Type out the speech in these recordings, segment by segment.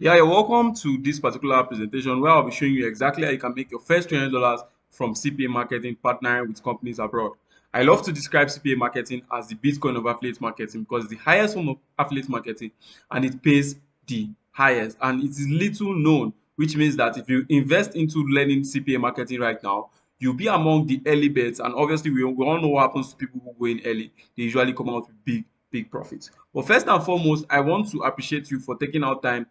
Yeah, you're welcome to this particular presentation where I'll be showing you exactly how you can make your first $300 from CPA marketing partnering with companies abroad. I love to describe CPA marketing as the Bitcoin of affiliate marketing because it's the highest form of affiliate marketing and it pays the highest and it is little known, which means that if you invest into learning CPA marketing right now, you'll be among the early birds. And obviously, we all know what happens to people who go in early. They usually come out with big profits. But first and foremost, I want to appreciate you for taking out time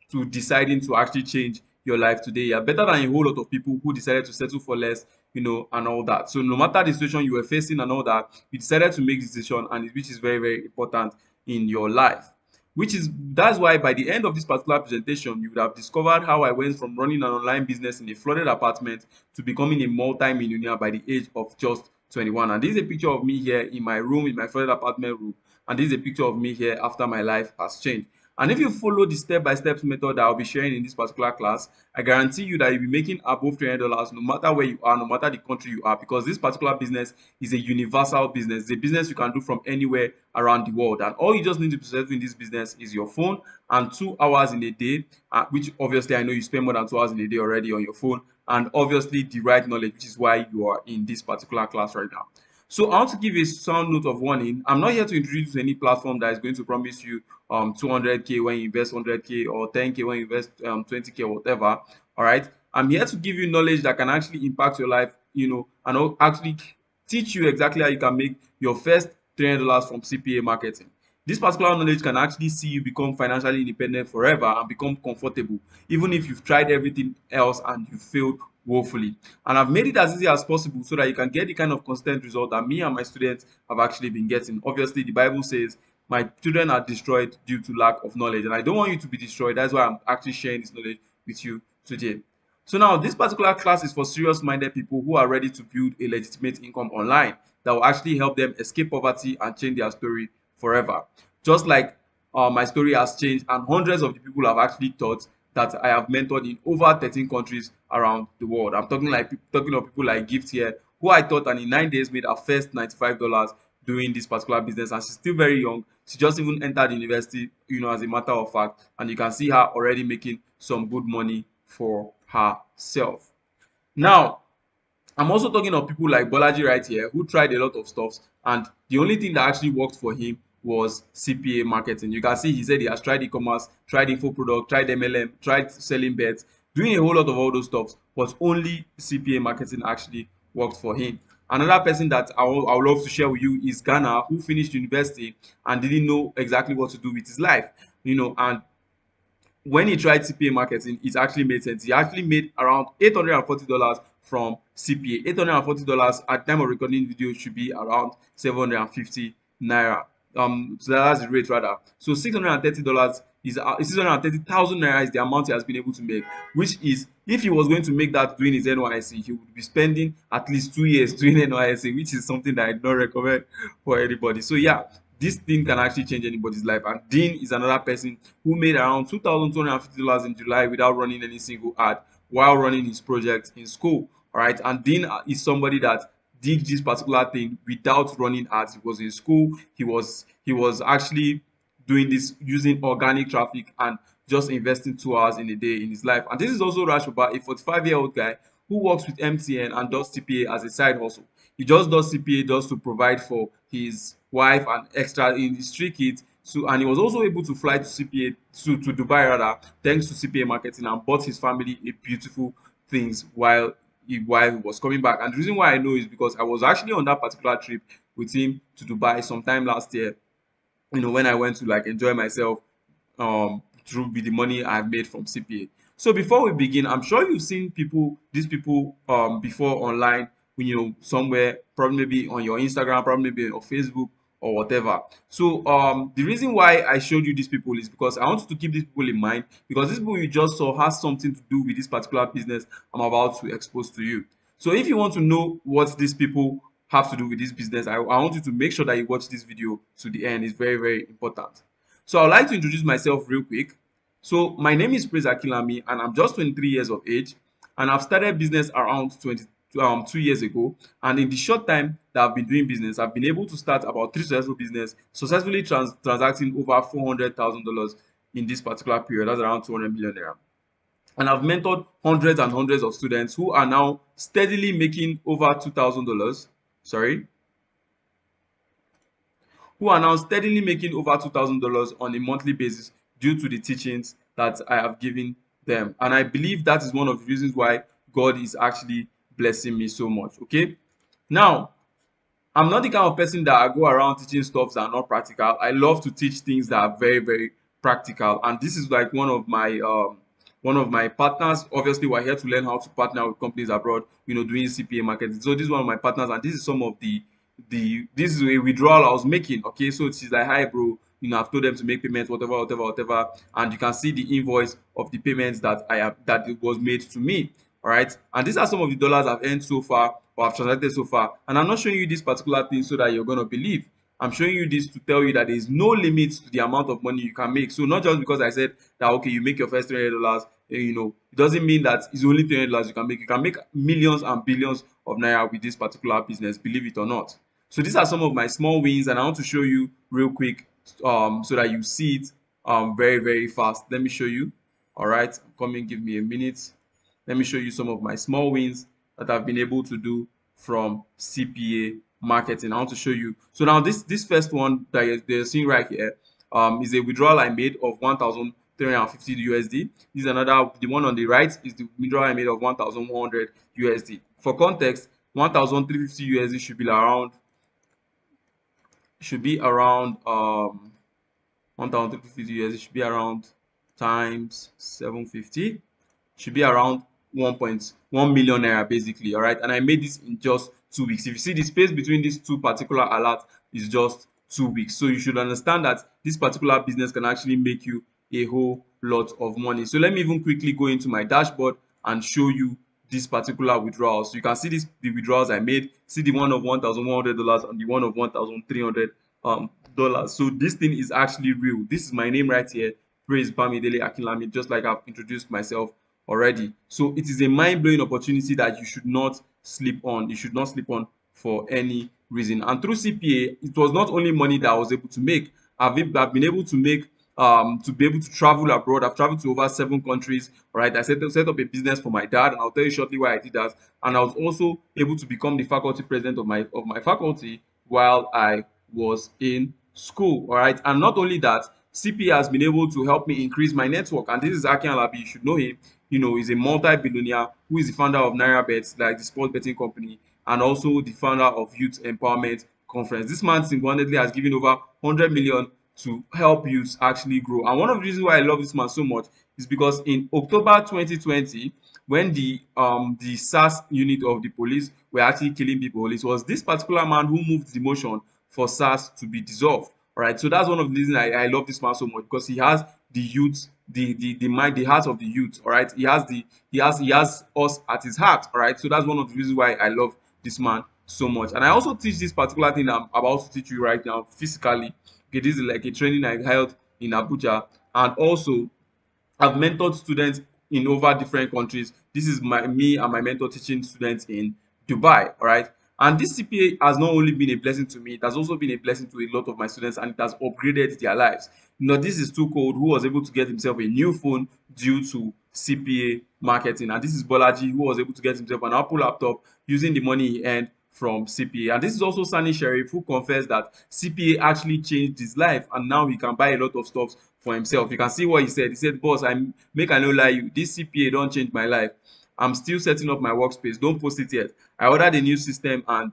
to deciding to actually change your life today. You're better than a whole lot of people who decided to settle for less, and all that. So no matter the situation you were facing and all that, you decided to make this decision, and which is very, very important in your life. That's why by the end of this particular presentation, you would have discovered how I went from running an online business in a flooded apartment to becoming a multi-millionaire by the age of just 21. And this is a picture of me here in my room, in my flooded apartment room. And this is a picture of me here after my life has changed. And if you follow the step-by-step method that I'll be sharing in this particular class, I guarantee you that you'll be making above $300 no matter where you are, no matter the country you are, because this particular business is a universal business. It's a business you can do from anywhere around the world. And all you just need to possess in this business is your phone and 2 hours in a day, which obviously I know you spend more than 2 hours in a day already on your phone, and obviously the right knowledge, which is why you are in this particular class right now. So I want to give a sound note of warning. I'm not here to introduce any platform that is going to promise you 200k when you invest 100k or 10k when you invest 20k or whatever. All right. I'm here to give you knowledge that can actually impact your life, and actually teach you exactly how you can make your first $300 from CPA marketing. This particular knowledge can actually see you become financially independent forever and become comfortable, even if you've tried everything else and you failed woefully. And I've made it as easy as possible so that you can get the kind of consistent result that me and my students have actually been getting. Obviously, the Bible says, my children are destroyed due to lack of knowledge, and I don't want you to be destroyed. That's why I'm actually sharing this knowledge with you today. So now this particular class is for serious minded people who are ready to build a legitimate income online that will actually help them escape poverty and change their story forever. Just like my story has changed, and hundreds of the people have actually taught that I have mentored in over 13 countries around the world. I'm talking of people like Gift here, who I taught and in 9 days made her first $95 doing this particular business, and she's still very young. She just even entered university, as a matter of fact, and you can see her already making some good money for herself. Now, I'm also talking of people like Bolaji right here, who tried a lot of stuffs, and the only thing that actually worked for him was CPA marketing. You can see he said he has tried e-commerce, tried info product, tried MLM, tried selling bets, doing a whole lot of all those stuffs, but only CPA marketing actually worked for him. Another person that I would love to share with you is Ghana, who finished university and didn't know exactly what to do with his life. And when he tried CPA marketing, it actually made sense. He actually made around $840 from CPA. $840 at time of recording video should be around 750 naira. So that's the rate rather. So $630 is 630,000 naira is the amount he has been able to make, which is if he was going to make that doing his NYSC, he would be spending at least 2 years doing NYSC, which is something that I don't recommend for anybody. So yeah, this thing can actually change anybody's life. And Dean is another person who made around $2,250 in July without running any single ad while running his project in school. All right, and Dean is somebody that did this particular thing without running ads. He was in school. He was actually doing this using organic traffic and just investing 2 hours in a day in his life. And this is also Rashoba, a 45-year-old guy who works with MTN and does CPA as a side hustle. He just does CPA just to provide for his wife and extra in his 3 kids. So, and he was also able to fly to CPA to Dubai rather, thanks to CPA marketing, and bought his family a beautiful things while he was coming back. And the reason why I know is because I was actually on that particular trip with him to Dubai sometime last year. When I went to like enjoy myself through with the money I've made from CPA. So before we begin, I'm sure you've seen these people before online, somewhere, probably maybe on your Instagram, probably maybe on Facebook or whatever. So the reason why I showed you these people is because I want you to keep these people in mind, because these people you just saw has something to do with this particular business I'm about to expose to you. So if you want to know what these people have to do with this business, I want you to make sure that you watch this video to the end. It's very, very important. So I'd like to introduce myself real quick. So my name is Praise Akilami, and I'm just 23 years of age, and I've started business around 2 years ago. And in the short time that I've been doing business, I've been able to start about 3 successful business, successfully transacting over $400,000 in this particular period. That's around 200 million naira. And I've mentored hundreds and hundreds of students who are now steadily making over $2,000. Sorry, who are now steadily making over $2,000 on a monthly basis due to the teachings that I have given them. And I believe that is one of the reasons why God is actually blessing me so much. Okay. Now, I'm not the kind of person that I go around teaching stuff that are not practical. I love to teach things that are very, very practical. And this is like one of my partners. Obviously, we're here to learn how to partner with companies abroad, doing CPA marketing. So this is one of my partners, and this is some of this is a withdrawal I was making. Okay, so she's like, hi bro, I've told them to make payments, whatever, whatever, whatever. And you can see the invoice of the payments that it was made to me. All right, and these are some of the dollars I've earned so far or I've transacted so far. And I'm not showing you this particular thing so that you're going to believe. I'm showing you this to tell you that there is no limit to the amount of money you can make. So not just because I said that okay, you make your first $300, it doesn't mean that it's only $300 you can make. You can make millions and billions of naira with this particular business, believe it or not. So these are some of my small wins, and I want to show you real quick so that you see it very, very fast. Let me show you. All right, come in, give me a minute. Let me show you some of my small wins that I've been able to do from CPA marketing. I want to show you. So now this first one that you're seeing right here is a withdrawal I made of 1,350 USD. This is another, the one on the right is the withdrawal I made of 1,100 USD. For context, 1,350 USD should be around 1,350 USD should be around times 750, should be around 1.1 million naira basically. All right, and I made this in just 2 weeks. If you see the space between these two particular alerts is just 2 weeks, so you should understand that this particular business can actually make you a whole lot of money. So let me even quickly go into my dashboard and show you this particular withdrawal. So you can see the withdrawals I made. See the one of $1,100 and the one of $1,300 dollars. So this thing is actually real. This is my name right here, Praise Bamidele Akinlami, just like I've introduced myself already. So it is a mind-blowing opportunity that you should not sleep on. You should not sleep on for any reason. And through CPA, it was not only money that I was able to make. I've been able to make to be able to travel abroad. I've traveled to over 7 countries. All right, I set up a business for my dad, and I'll tell you shortly why I did that. And I was also able to become the faculty president of my faculty while I was in school. All right, and not only that, CPA has been able to help me increase my network. And this is Akin Alabi. You should know him. He's a multi-billionaire who is the founder of NairaBet, like the sports betting company, and also the founder of Youth Empowerment Conference. This man single-handedly has given over 100 million to help youths actually grow. And one of the reasons why I love this man so much is because in October 2020, when the SARS unit of the police were actually killing people, it was this particular man who moved the motion for SARS to be dissolved. All right, so that's one of the reasons I love this man so much, because he has the youth, the mind, the heart of the youth. All right, he has us at his heart. All right, so that's one of the reasons why I love this man so much. And I also teach this particular thing I'm about to teach you right now physically. Okay, this is like a training I held in Abuja, and also I've mentored students in over different countries. This is me and my mentor teaching students in Dubai. All right. And this CPA has not only been a blessing to me, it has also been a blessing to a lot of my students, and it has upgraded their lives. This is Too Cold, who was able to get himself a new phone due to CPA marketing. And this is Bolaji, who was able to get himself an Apple laptop using the money he earned from CPA. And this is also Sani Sharif, who confessed that CPA actually changed his life, and now he can buy a lot of stuff for himself. You can see what he said. He said, boss, I no lie you, this CPA don't change my life. I'm still setting up my workspace. Don't post it yet. I ordered a new system and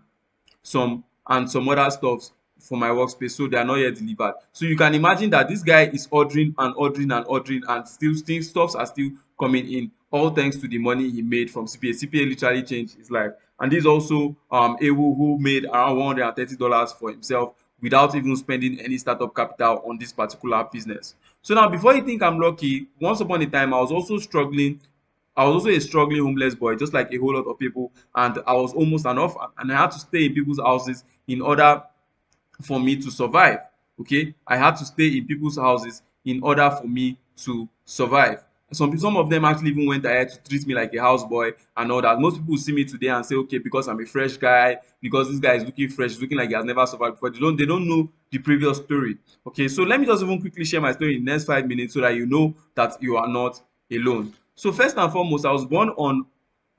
some other stuff for my workspace, so they are not yet delivered. So you can imagine that this guy is ordering and ordering and ordering, and still stuffs are still coming in, all thanks to the money he made from CPA. CPA literally changed his life. And this is also Ewu, who made around $130 for himself without even spending any startup capital on this particular business. So now, before you think I'm lucky, once upon a time I was also struggling. I was also a struggling homeless boy, just like a whole lot of people, and I was almost an orphan, and I had to stay in people's houses in order for me to survive. Okay, I had to stay in people's houses in order for me to survive. Some of them actually even went ahead to treat me like a houseboy and all that. Most people see me today and say, okay, because I'm a fresh guy, because this guy is looking fresh, looking like he has never survived before. They don't know the previous story. Okay, so let me just even quickly share my story in the next 5 minutes so that you know that you are not alone. So first and foremost, I was born on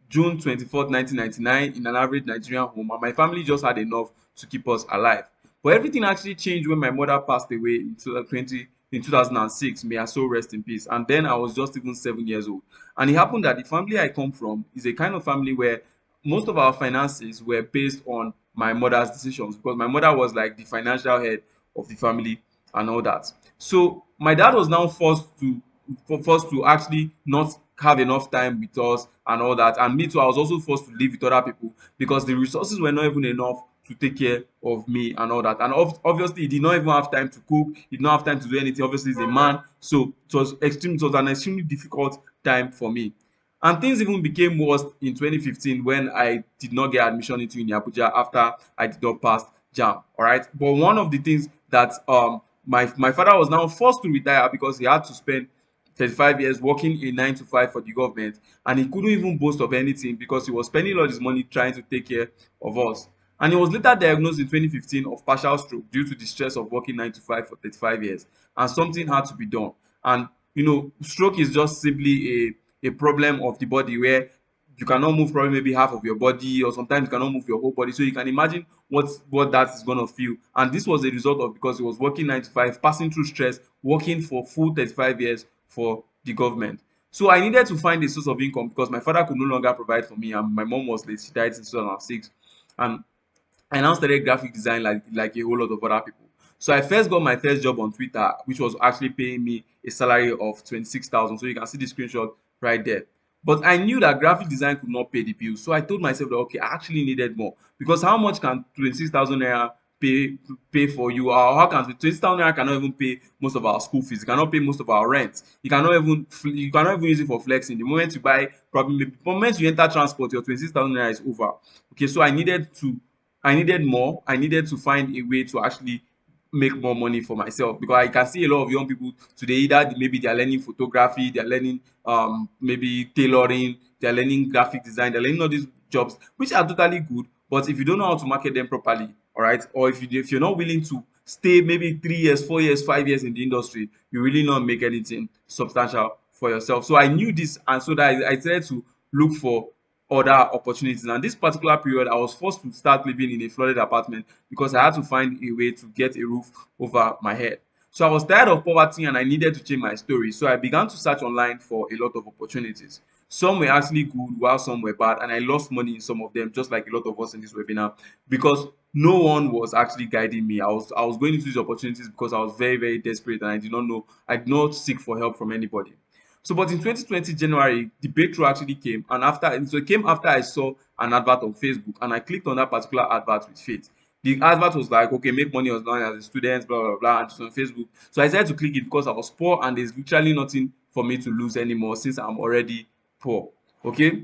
June 24th, 1999, in an average Nigerian home, and my family just had enough to keep us alive. But everything actually changed when my mother passed away in 2006. May her soul rest in peace. And then I was just even 7 years old. And it happened that the family I come from is a kind of family where most of our finances were based on my mother's decisions, because my mother was like the financial head of the family and all that. So my dad was now forced to actually not have enough time with us and all that. And me too, I was also forced to live with other people because the resources were not even enough to take care of me and all that. And obviously, he did not even have time to cook. He did not have time to do anything. Obviously, he's a man, so it was an extremely difficult time for me. And things even became worse in 2015 when I did not get admission into Uni Abuja after I did not pass JAM. All right, but one of the things that my father was now forced to retire because he had to spend 35 years working a 9 to 5 for the government, and he couldn't even boast of anything because he was spending all his money trying to take care of us. And he was later diagnosed in 2015 of partial stroke due to the stress of working 9 to 5 for 35 years, and something had to be done. And stroke is just simply a problem of the body where you cannot move probably maybe half of your body, or sometimes you cannot move your whole body. So you can imagine what that is going to feel. And this was a result of because he was working 9 to 5, passing through stress, working for full 35 years for the government. So I needed to find a source of income because my father could no longer provide for me, and my mom was late. She died in 2006. And I now started graphic design like a whole lot of other people. So I first got my first job on Twitter, which was actually paying me a salary of 26,000. So you can see the screenshot right there. But I knew that graphic design could not pay the bills. So I told myself that okay, I actually needed more. Because how much can 26,000 naira pay for you? Or how can 26,000 naira cannot even pay most of our school fees? It cannot pay most of our rent. You cannot even use it for flexing. The moment you buy, probably the moment you enter transport, your 26,000 naira is over. Okay, so I needed more. I needed to find a way to actually make more money for myself, because I can see a lot of young people today, either maybe they are learning photography, they are learning maybe tailoring, they are learning graphic design, they are learning all these jobs which are totally good, but if you don't know how to market them properly, all right, or if you're not willing to stay maybe 3 years, 4 years, 5 years in the industry, you really not make anything substantial for yourself. So I knew this, and so that I started to look for other opportunities. And this particular period, I was forced to start living in a flooded apartment because I had to find a way to get a roof over my head. So I was tired of poverty and I needed to change my story. So I began to search online for a lot of opportunities. Some were actually good while some were bad, and I lost money in some of them, just like a lot of us in this webinar, because no one was actually guiding me. I was going into these opportunities because I was very, very desperate, and I did not seek for help from anybody. So, but in 2020 January, the breakthrough actually came, so it came after I saw an advert on Facebook, and I clicked on that particular advert with faith. The advert was like, okay, make money online as a student, blah blah blah, and it's on Facebook. So I decided to click it because I was poor, and there's literally nothing for me to lose anymore since I'm already poor. Okay,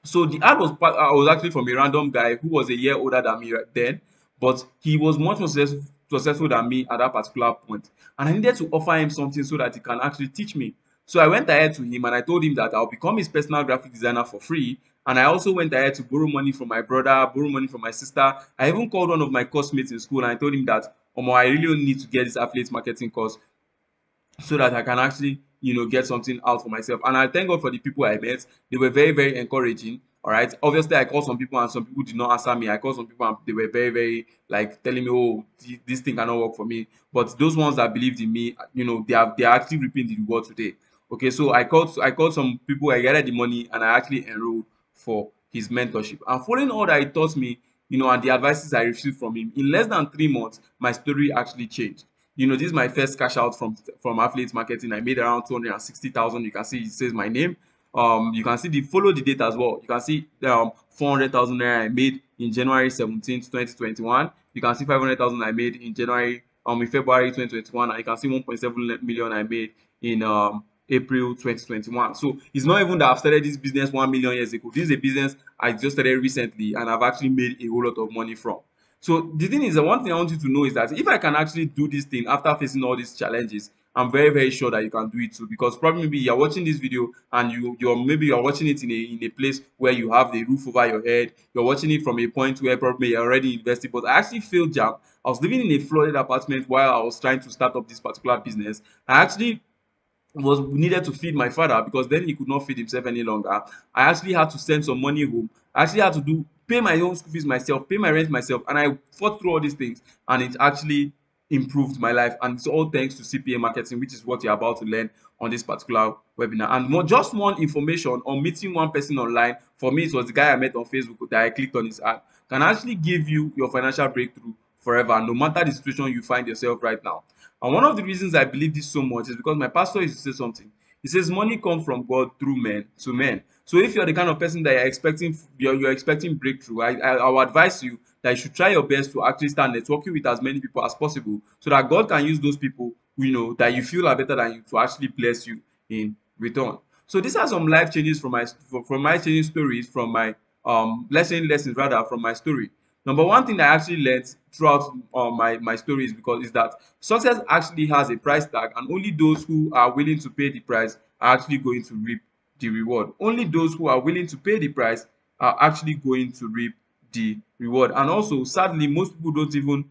so the ad was actually from a random guy who was a year older than me then, but he was much more successful than me at that particular point. And I needed to offer him something so that he can actually teach me. So I went ahead to him and I told him that I'll become his personal graphic designer for free. And I also went ahead to borrow money from my brother, borrow money from my sister. I even called one of my course mates in school and I told him that, Omo, I really need to get this affiliate marketing course so that I can actually, get something out for myself. And I thank God for the people I met. They were very, very encouraging. All right. Obviously, I called some people and some people did not answer me. I called some people and they were very, very like telling me, oh, this thing cannot work for me. But those ones that believed in me, they are actually reaping the reward today. Okay, so I called some people, I gathered the money, and I actually enrolled for his mentorship. And following all that he taught me, and the advices I received from him, in less than 3 months, my story actually changed. This is my first cash out from affiliate marketing. I made around 260,000. You can see it says my name. You can see the follow the date as well. You can see 400,000 naira I made in January 17th, 2021. You can see 500,000 I made in February 2021, and you can see 1.7 million I made in April 2021. So it's not even that I've started this business 1 million years ago. This is a business I just started recently, and I've actually made a whole lot of money from. So the thing is, the one thing I want you to know is that if I can actually do this thing after facing all these challenges I'm very, very sure that you can do it too, because probably maybe you're watching this video and you're watching it in a place where you have the roof over your head. You're watching it from a point where probably you're already invested. But I actually failed jam. I was living in a flooded apartment while I was trying to start up this particular business. I actually was needed to feed my father, because then he could not feed himself any longer. I actually had to send some money home. I actually had to do pay my own school fees myself, pay my rent myself, and I fought through all these things, and it actually improved my life. And it's all thanks to CPA marketing, which is what you're about to learn on this particular webinar. And more, just one information on meeting one person online. For me, it was the guy I met on Facebook that I clicked on his ad. Can actually give you your financial breakthrough forever, no matter the situation you find yourself right now. And one of the reasons I believe this so much is because my pastor used to say something. He says money comes from God through men to men. So if you're the kind of person that you're expecting breakthrough, I will advise you that you should try your best to actually start networking with as many people as possible, so that God can use those people that you feel are better than you to actually bless you in return. So these are some life changes from my changing stories, from my lessons rather, from my story. Number one thing I actually learned throughout my story is that success actually has a price tag, and only those who are willing to pay the price are actually going to reap the reward. Only those who are willing to pay the price are actually going to reap the reward. And also, sadly, um most people don't even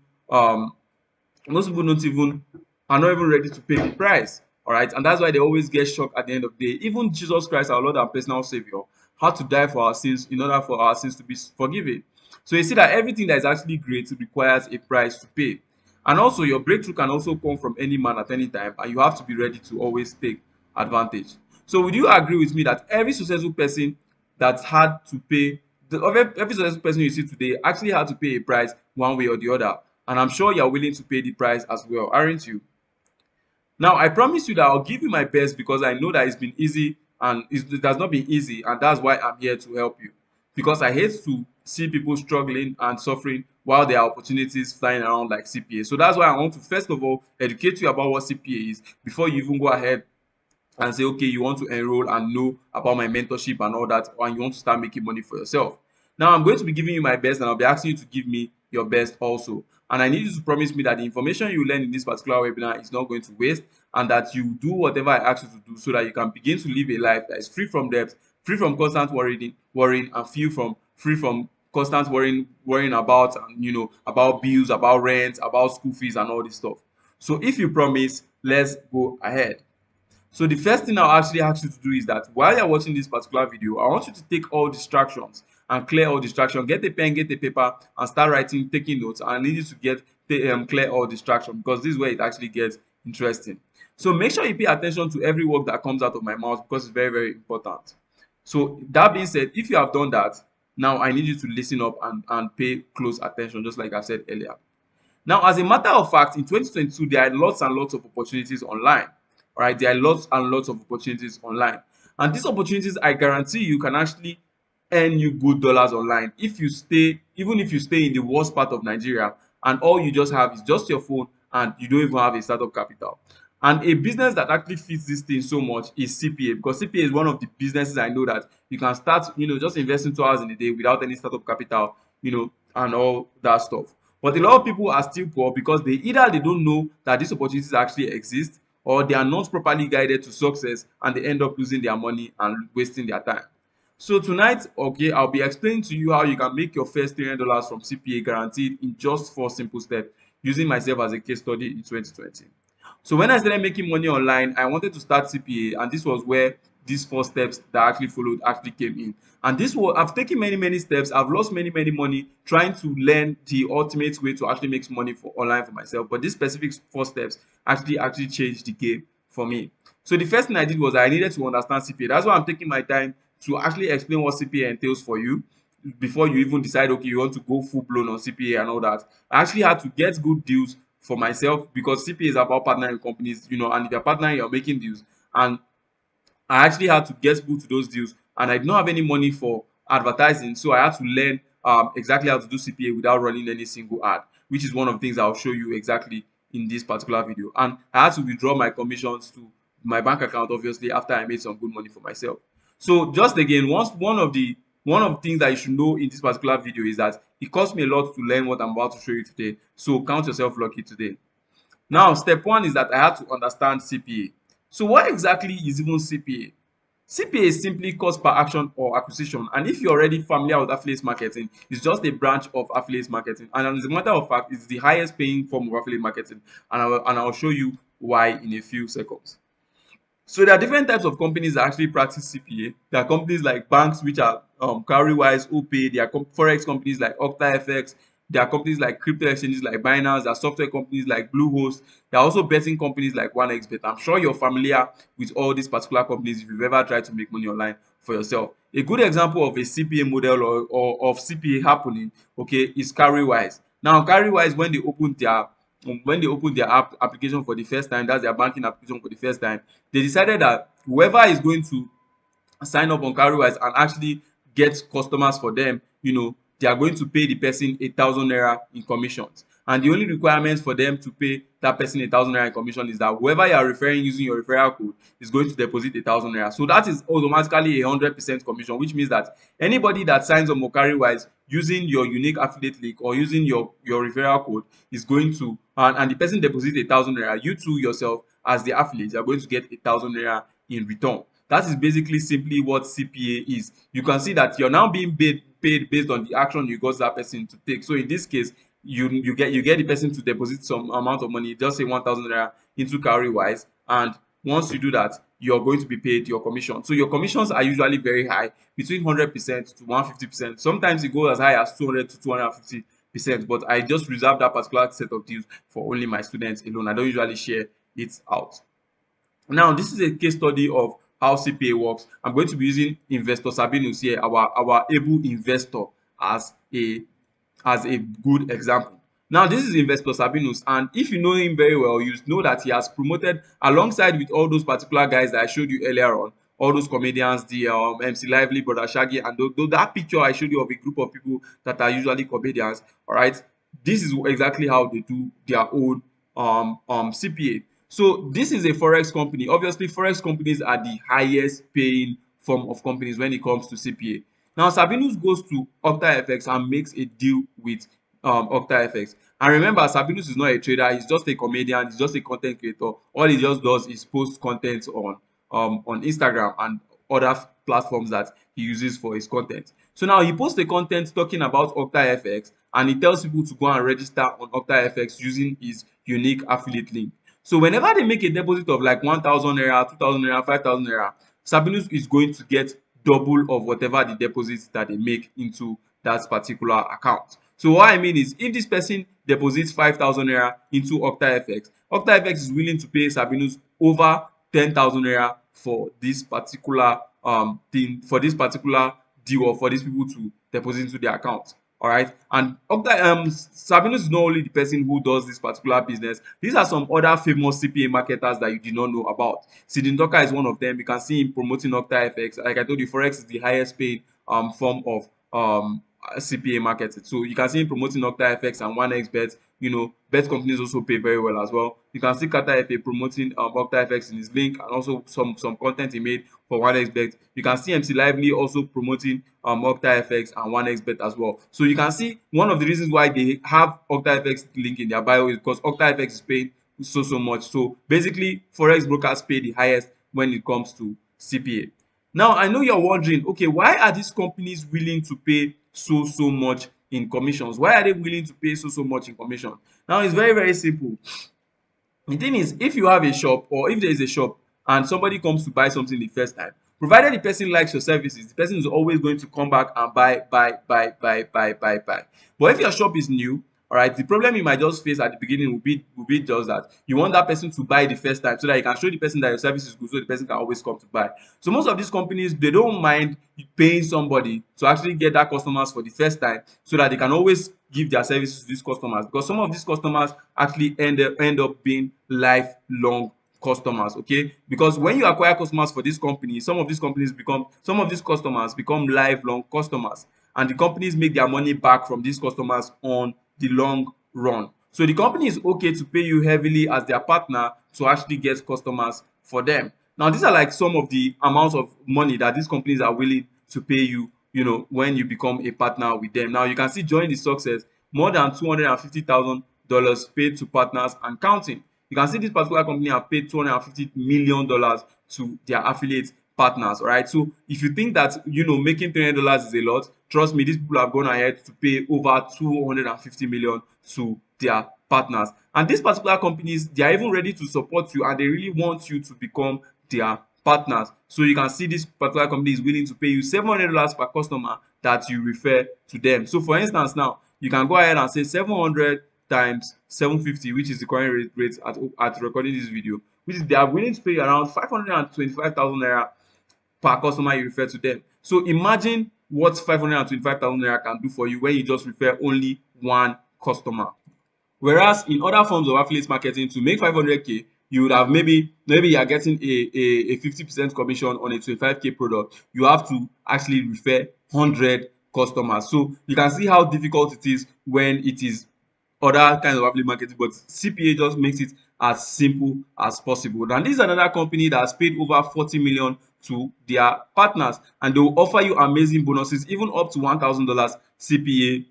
are not even ready to pay the price. All right, and that's why they always get shocked at the end of the day. Even Jesus Christ, our Lord and personal Savior, had to die for our sins in order for our sins to be forgiven. So you see that everything that is actually great requires a price to pay. And also, your breakthrough can also come from any man at any time, and you have to be ready to always take advantage. So would you agree with me that every successful person that had to pay every successful person you see today actually had to pay a price one way or the other? And I'm sure you're willing to pay the price as well, aren't you? Now, I promise you that I'll give you my best, because I know that it's been easy, and it has not been easy, and that's why I'm here to help you. Because I hate to see people struggling and suffering while there are opportunities flying around like CPA. So that's why I want to first of all educate you about what CPA is before you even go ahead and say, okay, you want to enroll and know about my mentorship and all that, and you want to start making money for yourself. Now, I'm going to be giving you my best, and I'll be asking you to give me your best also. And I need you to promise me that the information you learn in this particular webinar is not going to waste, and that you do whatever I ask you to do, so that you can begin to live a life that is free from debt, free from constant worrying, and free from constant worrying about, and about bills, about rent, about school fees, and all this stuff. So if you promise, let's go ahead. So the first thing I'll actually ask you to do is that while you're watching this particular video, I want you to take all distractions and clear all distractions. Get a pen, get a paper, and start writing, taking notes. I need you to clear all distractions, because this is where it actually gets interesting. So make sure you pay attention to every word that comes out of my mouth, because it's very, very important. So that being said, if you have done that, now I need you to listen up and pay close attention, just like I said earlier. Now, as a matter of fact, in 2022, there are lots and lots of opportunities online. All right, there are lots and lots of opportunities online. And these opportunities, I guarantee you, can actually earn you good dollars online if you stay, even if you stay in the worst part of Nigeria, and all you just have is just your phone, and you don't even have a startup capital. And a business that actually fits this thing so much is CPA, because CPA is one of the businesses I know that you can start, just investing 2 hours in a day without any startup capital, and all that stuff. But a lot of people are still poor, because they don't know that these opportunities actually exist, or they are not properly guided to success, and they end up losing their money and wasting their time. So tonight, okay, I'll be explaining to you how you can make your first $300 from CPA guaranteed in just 4 simple steps, using myself as a case study in 2020. So when I started making money online, I wanted to start CPA, and this was where these 4 steps that I actually followed actually came in. And I've taken many steps. I've lost many money trying to learn the ultimate way to actually make money for online for myself. But these specific 4 steps actually changed the game for me. So the first thing I did was I needed to understand CPA. That's why I'm taking my time to actually explain what CPA entails for you before you even decide, okay, you want to go full blown on CPA and all that. I actually had to get good deals for myself, because CPA is about partnering with companies, and if you're partnering, you're making deals. And I actually had to get people to those deals, and I did not have any money for advertising, so I had to learn exactly how to do CPA without running any single ad, which is one of the things I'll show you exactly in this particular video. And I had to withdraw my commissions to my bank account, obviously, after I made some good money for myself. So just again, one of the things that you should know in this particular video is that it cost me a lot to learn what I'm about to show you today. So count yourself lucky today. Now, step one is that I had to understand CPA. So what exactly is even CPA? CPA is simply cost per action or acquisition, and if you're already familiar with affiliate marketing, it's just a branch of affiliate marketing, and as a matter of fact, it's the highest paying form of affiliate marketing, and I'll show you why in a few seconds. So there are different types of companies that actually practice CPA. There are companies like banks, which are Cowrywise, OPay. There are Forex companies like OctaFX. There are companies like crypto exchanges like Binance. There are software companies like Bluehost. There are also betting companies like OneXBet. I'm sure you're familiar with all these particular companies if you've ever tried to make money online for yourself. A good example of a CPA model or of CPA happening, okay, is Cowrywise. Now, Cowrywise, when they opened their application for the first time, that's their banking application for the first time, they decided that whoever is going to sign up on Cowrywise and actually get customers for them, they are going to pay the person 1,000 naira in commissions. And the only requirement for them to pay that person 1,000 naira in commission is that whoever you are referring using your referral code is going to deposit 1,000 naira. So that is automatically 100% commission, which means that anybody that signs up on Cowrywise using your unique affiliate link or using your referral code is going to, and the person deposits 1,000 naira, you too yourself as the affiliate, you are going to get 1,000 naira in return. That is basically simply what CPA is. You can see that you're now being paid based on the action you got that person to take. So in this case, you get the person to deposit some amount of money, just say 1,000 naira into Cowrywise, and once you do that, you're going to be paid your commission. So your commissions are usually very high, between 100% to 150%. Sometimes it goes as high as 200 to 250%, but I just reserve that particular set of deals for only my students alone. I don't usually share it out. Now, this is a case study of how CPA works. I'm going to be using Investor Sabinus here, our able investor, as a good example. Now, this is Investor Sabinus, and if you know him very well, you know that he has promoted alongside with all those particular guys that I showed you earlier on, all those comedians, the MC Lively, Brother Shaggy, and that picture I showed you of a group of people that are usually comedians. All right, this is exactly how they do their own CPA. So this is a forex company. Obviously, forex companies are the highest paying form of companies when it comes to CPA. Now, Sabinus goes to OctaFX and makes a deal with OctaFX. And remember, Sabinus is not a trader, he's just a comedian, he's just a content creator. All he just does is post content on Instagram and other platforms that he uses for his content. So now he posts the content talking about OctaFX, and he tells people to go and register on OctaFX using his unique affiliate link. So whenever they make a deposit of like 1,000 naira, 2,000 naira, 5,000 naira, Sabinus is going to get double of whatever the deposits that they make into that particular account. So what I mean is, if this person deposits 5,000 naira into OctaFX, OctaFX is willing to pay Sabinus over 10,000 naira for this particular thing, for this particular deal, or for these people to deposit into their account. All right, and Sabinus is not only the person who does this particular business. These are some other famous CPA marketers that you did not know about. Sidin Doka is one of them. You can see him promoting OctaFX. Like I told you, Forex is the highest paid form of CPA marketing. So you can see him promoting OctaFX and OneXBet. Bet companies also pay very well as well. You can see Kata FA promoting OctaFX in his link, and also some content he made for OneXBet. You can see MC Lively also promoting OctaFX and OneXBet as well. So you can see one of the reasons why they have OctaFX link in their bio is because OctaFX is paying so much. So basically, forex brokers pay the highest when it comes to CPA. Now, I know you're wondering, okay, why are these companies willing to pay so much in commissions? Why are they willing to pay so much in commission? Now, it's very simple. The thing is, if you have a shop, or if there is a shop and somebody comes to buy something the first time, provided the person likes your services, the person is always going to come back and buy. But if your shop is new, all right, the problem you might just face at the beginning will be just that you want that person to buy the first time so that you can show the person that your service is good, so the person can always come to buy. So most of these companies, they don't mind paying somebody to actually get that customers for the first time, so that they can always give their services to these customers, because some of these customers actually end up being lifelong customers. Okay, because when you acquire customers for this company, some of these customers become lifelong customers, and the companies make their money back from these customers on the long run. So the company is okay to pay you heavily as their partner to actually get customers for them. Now, these are like some of the amounts of money that these companies are willing to pay you, when you become a partner with them. Now, you can see, join the success, more than $250,000 paid to partners and counting. You can see this particular company have paid $250 million to their affiliate partners. All right, so if you think that making $300 is a lot, trust me, these people have gone ahead to pay over 250 million to their partners. And these particular companies, they are even ready to support you, and they really want you to become their partners. So you can see this particular company is willing to pay you $700 per customer that you refer to them. So for instance, now you can go ahead and say 700 times 750, which is the current rate at recording this video, which is they are willing to pay around 525,000 naira per customer you refer to them. So imagine what 525,000 naira can do for you when you just refer only one customer. Whereas in other forms of affiliate marketing, to make 500k, you would have maybe you are getting a 50% commission on a 25k product. You have to actually refer 100 customers. So you can see how difficult it is when it is other kinds of affiliate marketing, but CPA just makes it as simple as possible. And this is another company that has paid over 40 million to their partners, and they will offer you amazing bonuses, even up to $1,000 CPA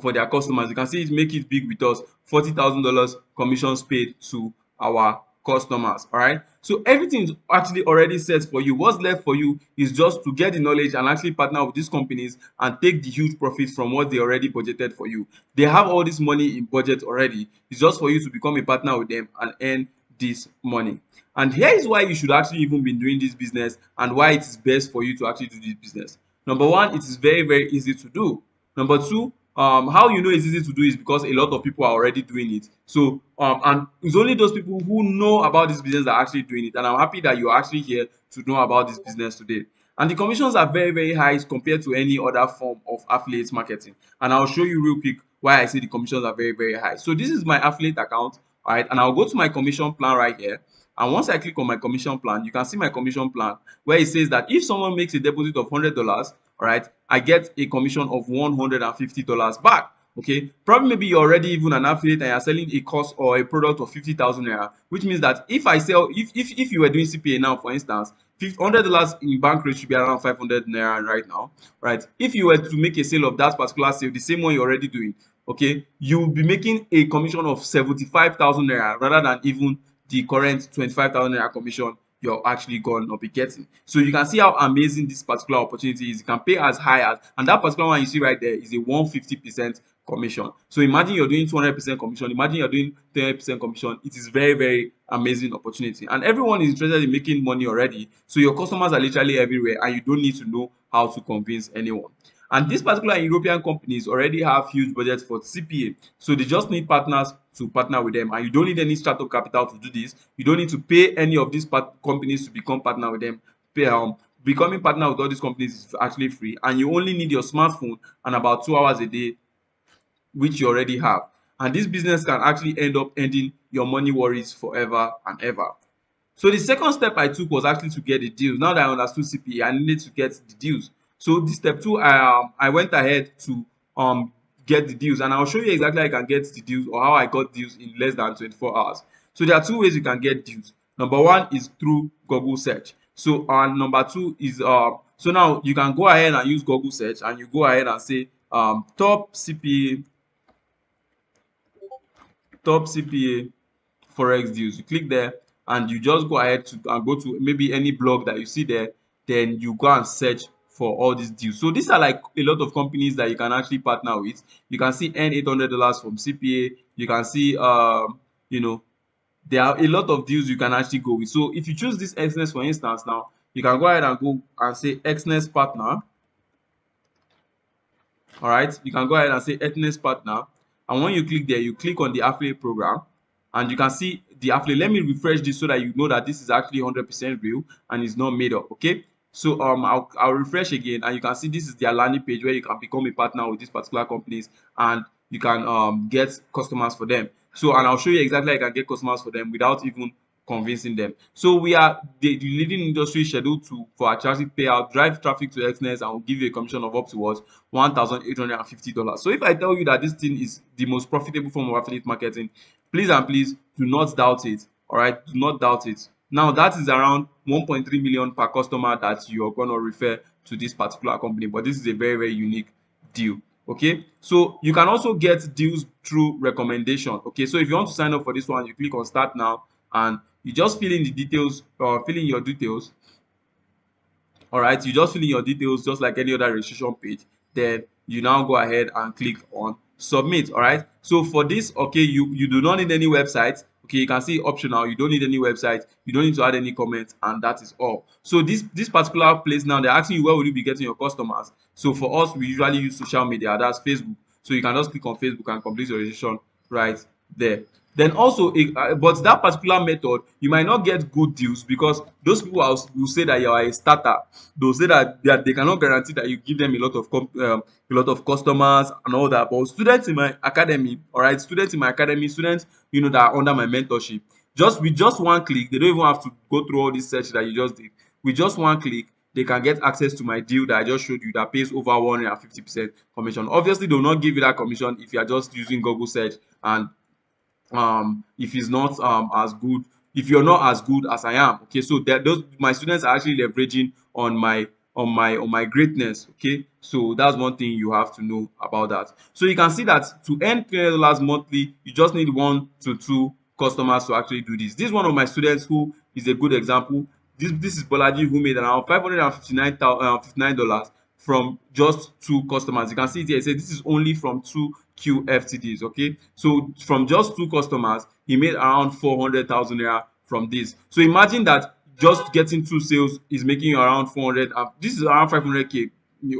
for their customers. You can see it make it big with us. $40,000 commissions paid to our customers. All right, so everything is actually already set for you. What's left for you is just to get the knowledge and actually partner with these companies and take the huge profits from what they already budgeted for you. They have all this money in budget already. It's just for you to become a partner with them and earn this money. And here is why you should actually even be doing this business, and why it is best for you to actually do this business. Number one, it is very, very easy to do. Number two, how you know it's easy to do is because a lot of people are already doing it. So and it's only those people who know about this business that are actually doing it. And I'm happy that you're actually here to know about this business today. And the commissions are very, very high compared to any other form of affiliate marketing. And I'll show you real quick why I say the commissions are very, very high. So this is my affiliate account, all right, and I'll go to my commission plan right here. And once I click on my commission plan, you can see my commission plan where it says that if someone makes a deposit of $100, all right, I get a commission of $150 back. Okay, probably maybe you're already even an affiliate and you're selling a course or a product of 50,000 naira, which means that if I sell, if you were doing CPA now, for instance, $100 in bank rate should be around 500 naira right now, right? If you were to make a sale of that particular sale, the same one you're already doing, okay, you will be making a commission of 75,000 naira rather than even the current 25,000 naira commission you're actually going to be getting. So you can see how amazing this particular opportunity is. You can pay as high as, and that particular one you see right there is a 150% commission. So imagine you're doing 200% commission, imagine you're doing 300% commission. It is very, very amazing opportunity, and everyone is interested in making money already. So your customers are literally everywhere, and you don't need to know how to convince anyone. And these particular European companies already have huge budgets for CPA, so they just need partners to partner with them, and you don't need any startup capital to do this. You don't need to pay any of these companies to become partner with them. Becoming partner with all these companies is actually free, and you only need your smartphone and about 2 hours a day, which you already have. And this business can actually end up ending your money worries forever and ever. So the second step I took was actually to get the deals. Now that I understood CPA, I needed to get the deals. So this step two, I went ahead to get the deals, and I'll show you exactly how I can get the deals, or how I got deals in less than 24 hours. So there are two ways you can get deals. Number one is through Google search. So number two is so now you can go ahead and use Google search, and you go ahead and say top CPA Forex deals. You click there, and you just go ahead to and go to maybe any blog that you see there. Then you go and search for all these deals. So these are like a lot of companies that you can actually partner with. You can see earn $800 from CPA. You can see you know there are a lot of deals you can actually go with. So if you choose this Xness, for instance, now you can go ahead and go and say Xness partner. All right, you can go ahead and say Ethnes partner, and when you click there, you click on the affiliate program, and you can see the affiliate. Let me refresh this so that you know that this is actually 100% real and it's not made up. Okay, so I'll refresh again, and you can see this is their landing page where you can become a partner with these particular companies, and you can get customers for them. So, and I'll show you exactly how you can get customers for them without even convincing them. So we are the leading industry scheduled to for attractive payout, drive traffic to Xness, and will give you a commission of up to what $1,850. So if I tell you that this thing is the most profitable form of affiliate marketing, please and please do not doubt it. All right, do not doubt it. Now that is around 1.3 million per customer that you're going to refer to this particular company, but this is a very, very unique deal. Okay, so you can also get deals through recommendation. Okay, so if you want to sign up for this one, you click on start now, and you just fill in the details, fill in your details. All right, you just fill in your details just like any other registration page. Then you now go ahead and click on submit. All right, so for this, okay, you do not need any website. Okay, you can see optional, you don't need any website, you don't need to add any comments, and that is all. So this particular place now, they're asking you where will you be getting your customers. So for us, we usually use social media, that's Facebook. So you can just click on Facebook and complete your registration right there. Then also, but that particular method, you might not get good deals because those people will say that you are a starter. They'll say that they cannot guarantee that you give them a lot of a lot of customers and all that. But students in my academy, all right, students in my academy, students that are under my mentorship, just with just one click, they don't even have to go through all this search that you just did. With just one click, they can get access to my deal that I just showed you that pays over 150% commission. Obviously, they will not give you that commission if you are just using Google search, and if it's not as good, if you're not as good as I am. Okay, so that those my students are actually leveraging on my greatness. Okay, so that's one thing you have to know about that. So you can see that to earn $300 monthly, you just need 1 to 2 customers to actually do this. This is one of my students who is a good example. This is Bolaji, who made around $559 from just 2 customers. You can see it here. It says this is only from 2 QFTDs. Okay, so from just 2 customers, he made around 400,000 naira from this. So imagine that just getting 2 sales is making you around 400. This is around 500k.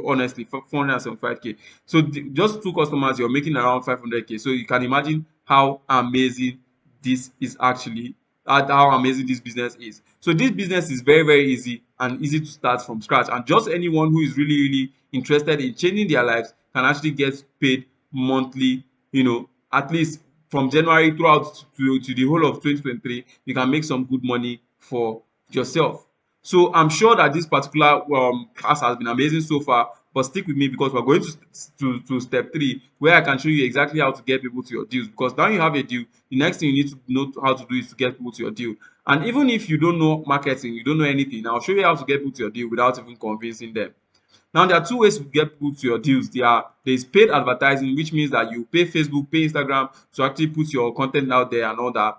Honestly, 475k. So just 2 customers, you're making around 500k. So you can imagine how amazing this is actually, how amazing this business is. So this business is very, very easy and easy to start from scratch, and just anyone who is really, really interested in changing their lives can actually get paid monthly. At least from January throughout to the whole of 2023, you can make some good money for yourself. So I'm sure that this particular class has been amazing so far, but stick with me because we're going to step 3, where I can show you exactly how to get people to your deals. Because now you have a deal, the next thing you need to know how to do is to get people to your deal. And even if you don't know marketing, you don't know anything, I'll show you how to get people to your deal without even convincing them. Now, there are 2 ways to get people to your deals. There's paid advertising, which means that you pay Facebook, pay Instagram to actually put your content out there and all that,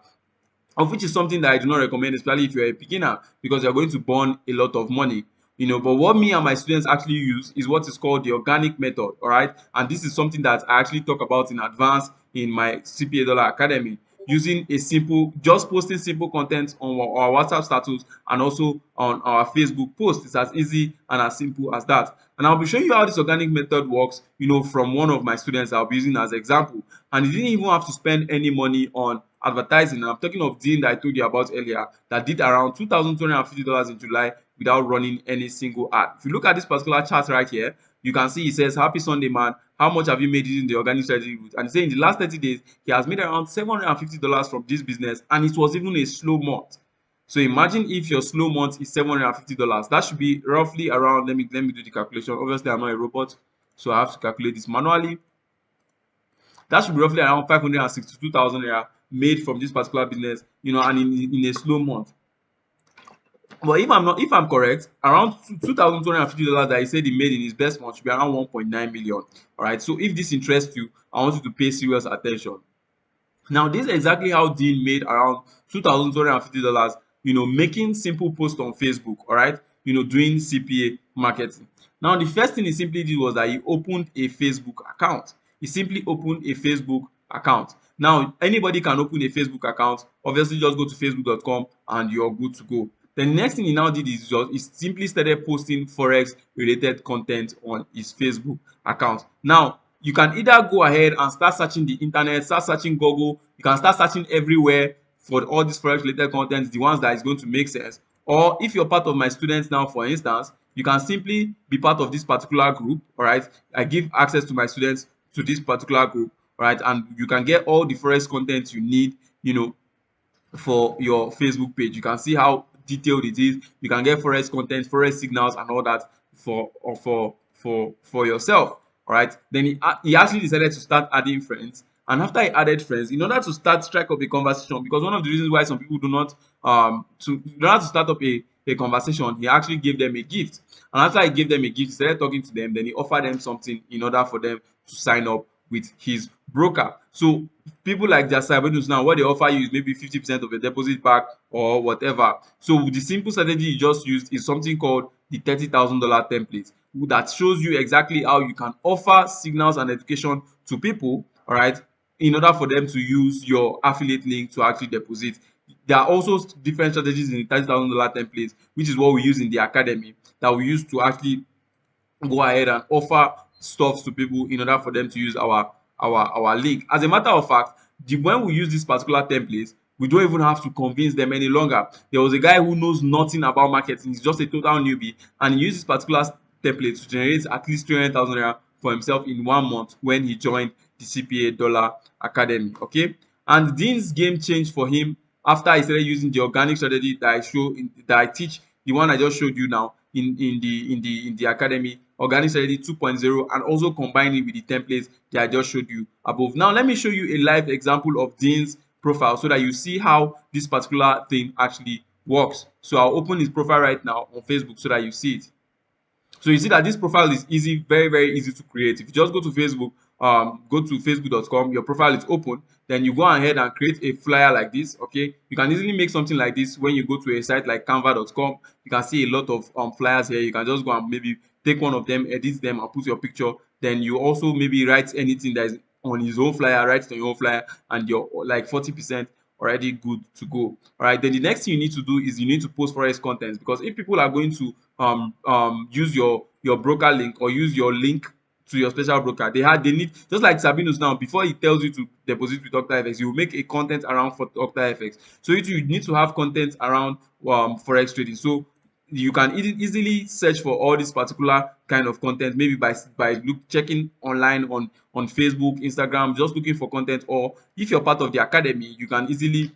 of which is something that I do not recommend, especially if you're a beginner, because you're going to burn a lot of money. But what me and my students actually use is what is called the organic method. All right, and this is something that I actually talk about in advance in my CPA Dollar Academy, using just posting simple content on our WhatsApp status and also on our Facebook post. It's as easy and as simple as that. And I'll be showing you how this organic method works, from one of my students I'll be using as example. And he didn't even have to spend any money on advertising. And I'm talking of Dean that I told you about earlier, that did around $2,250 in July without running any single ad. If you look at this particular chart right here, you can see it says, "Happy Sunday, man. How much have you made using the organic strategy route?" And he said in the last 30 days, he has made around $750 from this business, and it was even a slow month. So imagine if your slow month is $750. That should be roughly around, let me do the calculation. Obviously, I'm not a robot, so I have to calculate this manually. That should be roughly around 562,000 naira made from this particular business, and in a slow month. But if I'm correct, around $2,250 that he said he made in his best month should be around 1.9 million. All right. So if this interests you, I want you to pay serious attention. Now, this is exactly how Dean made around $2,250, making simple posts on Facebook, all right, doing CPA marketing. Now, the first thing he simply did was that he opened a Facebook account. He simply opened a Facebook account. Now, anybody can open a Facebook account. Obviously, just go to facebook.com and you're good to go. The next thing he now did is he simply started posting Forex related content on his Facebook account. Now, you can either go ahead and start searching the internet, start searching Google, you can start searching everywhere for all these Forex related content, the ones that is going to make sense. Or if you're part of my students now, for instance, you can simply be part of this particular group. All right, I give access to my students to this particular group. All right, and you can get all the Forex content you need, for your Facebook page. You can see how detailed it is. You can get Forex content, Forex signals, and all that for yourself. All right. Then he actually decided to start adding friends. And after he added friends, in order to strike up a conversation, because one of the reasons why some people do not in order to start up a conversation, he actually gave them a gift. And after he gave them a gift, he started talking to them. Then he offered them something in order for them to sign up with his broker. So people like their Cybernews now, what they offer you is maybe 50% of your deposit back or whatever. So the simple strategy you just used is something called the $30,000 template that shows you exactly how you can offer signals and education to people, all right, in order for them to use your affiliate link to actually deposit. There are also different strategies in the $30,000 template, which is what we use in the academy, that we use to actually go ahead and offer stuff to people in order for them to use our link. As a matter of fact, when we use this particular template, we don't even have to convince them any longer. There was a guy who knows nothing about marketing, he's just a total newbie, and he used this particular template to generate at least 300,000 naira for himself in 1 month when he joined the CPA Dollar Academy. Okay, and Dean's game changed for him after he started using the organic strategy that I teach, the one I just showed you now in the academy, organic strategy 2.0, and also combine it with the templates that I just showed you above. Now let me show you a live example of Dean's profile so that you see how this particular thing actually works. So I'll open his profile right now on Facebook so that you see it. So you see that this profile is easy, very easy to create. If you just go to Facebook, go to facebook.com, your profile is open, then you go ahead and create a flyer like this. Okay, you can easily make something like this when you go to a site like canva.com. You can see a lot of flyers here. You can just go and maybe take one of them, edit them, and put your picture. Then you also maybe write anything that is on his own flyer, write it on your own flyer, and you're like 40% already good to go. All right, then the next thing you need to do is you need to post forex content, because if people are going to use your broker link or use your link to your special broker, they need, just like Sabinus now, before he tells you to deposit with OctaFX, you will make a content around for OctaFX. So you need to have content around forex trading. So you can easily search for all this particular kind of content, maybe by checking online on Facebook, Instagram, just looking for content. Or if you're part of the academy, you can easily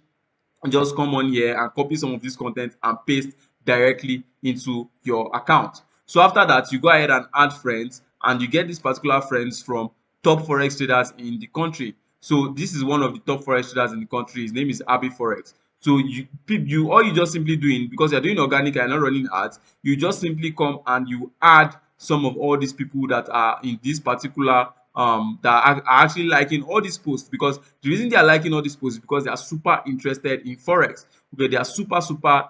just come on here and copy some of this content and paste directly into your account. So after that, you go ahead and add friends, and you get these particular friends from top forex traders in the country. So this is one of the top forex traders in the country. His name is Abi Forex. So you all you just simply doing, because you're doing organic and not running ads, you just simply come and you add some of all these people that are in this particular that are actually liking all these posts. Because the reason they are liking all these posts is because they are super interested in forex. Okay, they are super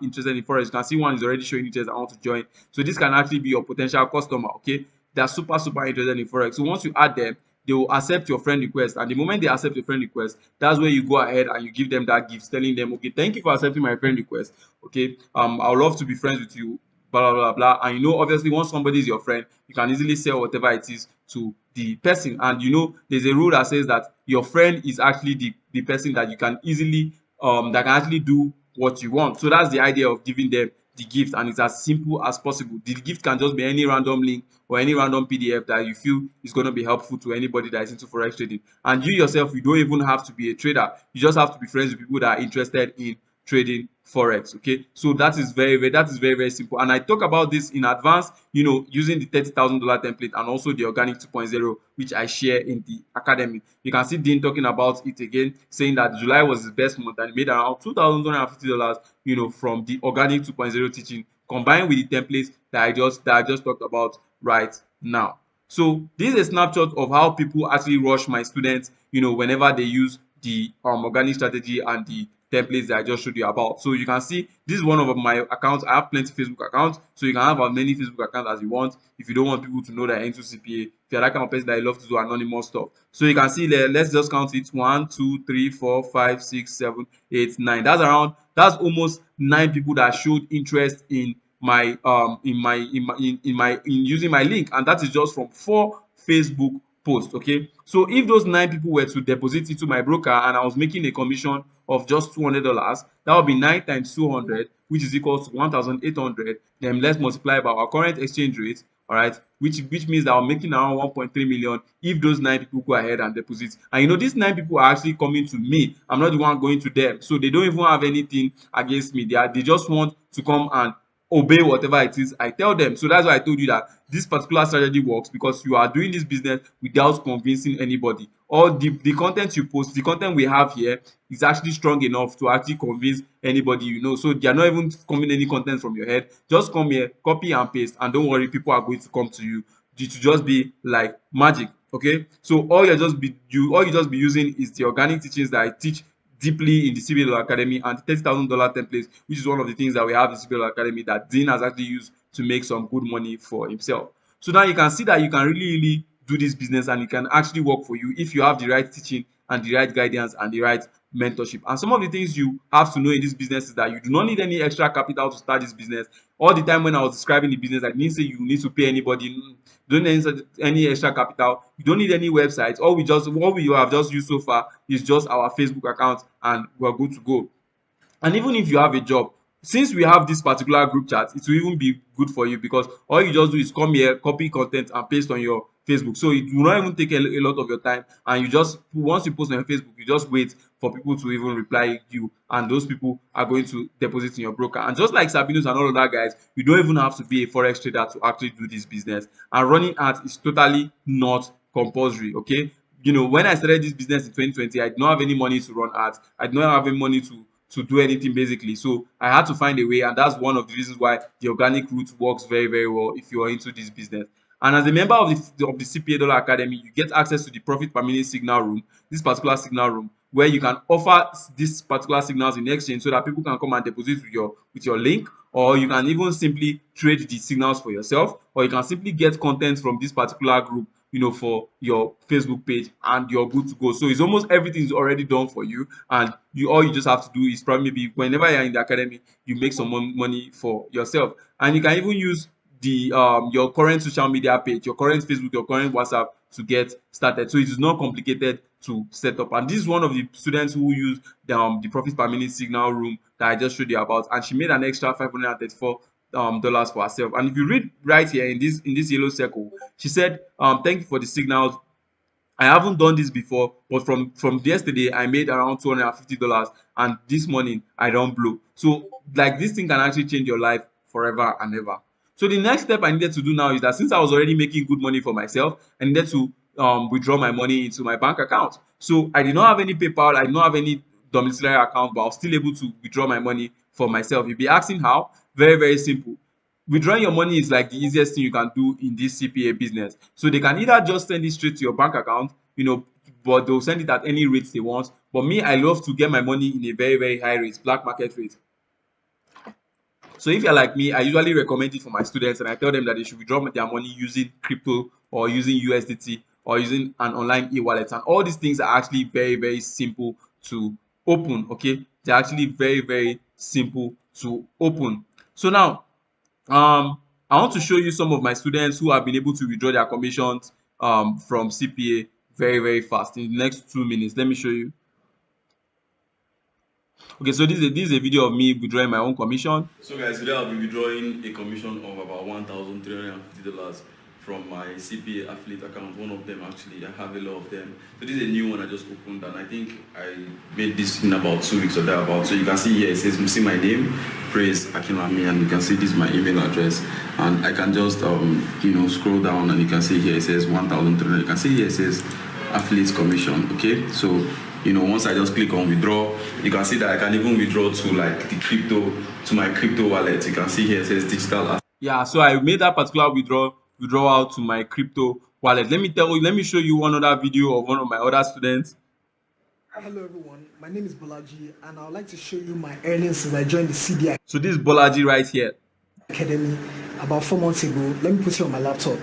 interested in forex. You can see one is already showing interest, I want to join. So this can actually be your potential customer. Okay, they are super interested in forex. So once you add them, they will accept your friend request, and the moment they accept your friend request, that's where you go ahead and you give them that gift, telling them, okay, thank you for accepting my friend request. Okay, I would love to be friends with you, blah. And obviously, once somebody is your friend, you can easily sell whatever it is to the person. And there's a rule that says that your friend is actually the person that you can easily that can actually do what you want. So that's the idea of giving them the gift, and it's as simple as possible. The gift can just be any random link or any random PDF that you feel is going to be helpful to anybody that is into forex trading. And you yourself, you don't even have to be a trader. You just have to be friends with people that are interested in trading forex. Okay, so that is very simple, and I talk about this in advance, using the $30,000 template and also the organic 2.0, which I share in the academy. You can see Dean talking about it again, saying that July was his best month and he made around $2,250, from the organic 2.0 teaching, combined with the templates that I just talked about right now. So this is a snapshot of how people actually rush my students, whenever they use the organic strategy and the templates that I just showed you about. So you can see this is one of my accounts. I have plenty Facebook accounts, so you can have as many Facebook accounts as you want if you don't want people to know that you're into CPA. If you're that kind of person that you love to do anonymous stuff. So you can see there, let's just count it: 1, 2, 3, 4, 5, 6, 7, 8, 9. That's almost 9 people that showed interest in my in using my link, and that is just from 4 Facebook posts. Okay, so if those 9 people were to deposit into my broker and I was making a commission of just $200, that would be 9 times 200, which is equal to 1,800. Then let's multiply by our current exchange rate, all right, which means that I'm making around 1.3 million if those 9 people go ahead and deposit. And these 9 people are actually coming to me. I'm not the one going to them, so they don't even have anything against me. They just want to come and obey whatever it is I tell them. So that's why I told you that this particular strategy works, because you are doing this business without convincing anybody. All the content you post, the content we have here, is actually strong enough to actually convince anybody. So they are not even coming any content from your head. Just come here, copy and paste, and don't worry, people are going to come to you to just be like magic. Okay, so all you just be using is the organic teachings that I teach deeply in the CBL Academy, and $30,000 templates, which is one of the things that we have in CBL Academy that Dean has actually used to make some good money for himself. So now you can see that you can really do this business, and it can actually work for you if you have the right teaching and the right guidance and the right mentorship. And some of the things you have to know in this business is that you do not need any extra capital to start this business. All the time when I was describing the business, I didn't say you need to pay anybody. You don't need any extra capital. You don't need any websites. What we have just used so far is just our Facebook account, and we're good to go. And even if you have a job, since we have this particular group chat, it will even be good for you, because all you just do is come here, copy content and paste on your Facebook. So it will not even take a lot of your time, and you just, once you post on your Facebook, you just wait for people to even reply you, and those people are going to deposit in your broker. And just like Sabinus and all of that guys, you don't even have to be a forex trader to actually do this business. And running ads is totally not compulsory. Okay, when I started this business in 2020, I did not have any money to run ads. I did not have any money to do anything basically. So I had to find a way, and that's one of the reasons why the organic route works very, very well if you are into this business. And as a member of the CPA Dollar Academy, you get access to the profit per minute signal room, this particular signal room, where you can offer these particular signals in exchange so that people can come and deposit with your link, or you can even simply trade the signals for yourself, or you can simply get content from this particular group, for your Facebook page, and you're good to go. So it's almost everything is already done for you, and all you just have to do is probably, maybe whenever you're in the academy, you make some money for yourself. And you can even use the your current social media page, your current Facebook, your current WhatsApp to get started. So it is not complicated to set up. And this is one of the students who use the profit per minute signal room that I just showed you about, and she made an extra $534 dollars for herself. And if you read right here in this yellow circle, she said, thank you for the signals. I haven't done this before, but from yesterday I made around $250, and this morning I don't blow. So like, this thing can actually change your life forever and ever. So the next step I needed to do now is that, since I was already making good money for myself, I needed to withdraw my money into my bank account. So I did not have any PayPal, I did not have any domiciliary account, but I was still able to withdraw my money for myself. You'll be asking how? Very, very simple. Withdrawing your money is like the easiest thing you can do in this CPA business. So they can either just send it straight to your bank account, but they'll send it at any rate they want. But me, I love to get my money in a very, very high rate, black market rate. So if you're like me, I usually recommend it for my students, and I tell them that they should withdraw their money using crypto, or using USDT, or using an online e-wallet. And all these things are actually very, very simple to open. Okay, they're actually very, very simple to open. So now, I want to show you some of my students who have been able to withdraw their commissions from CPA very, very fast in the next 2 minutes. Let me show you. Okay, so this is a video of me withdrawing my own commission. So guys, today I'll be withdrawing a commission of about $1,350 from my CPA affiliate account. One of them, actually, I have a lot of them. So this is a new one I just opened, and I think I made this in about 2 weeks or thereabout. So you can see here, it says, you see my name, Praise Akinlami, and you can see this is my email address. And I can just scroll down, and you can see here it says 1,300. You can see here it says affiliate commission. Okay, so once I just click on withdraw, you can see that I can even withdraw to my crypto wallet. You can see here it says digital asset. Yeah, so I made that particular withdrawal to my crypto wallet. Let me show you one other video of one of my other students. Hello everyone, my name is Bolaji, and I would like to show you my earnings since I joined the CDI. So this is Bolaji right here. Academy about 4 months ago. Let me put it on my laptop.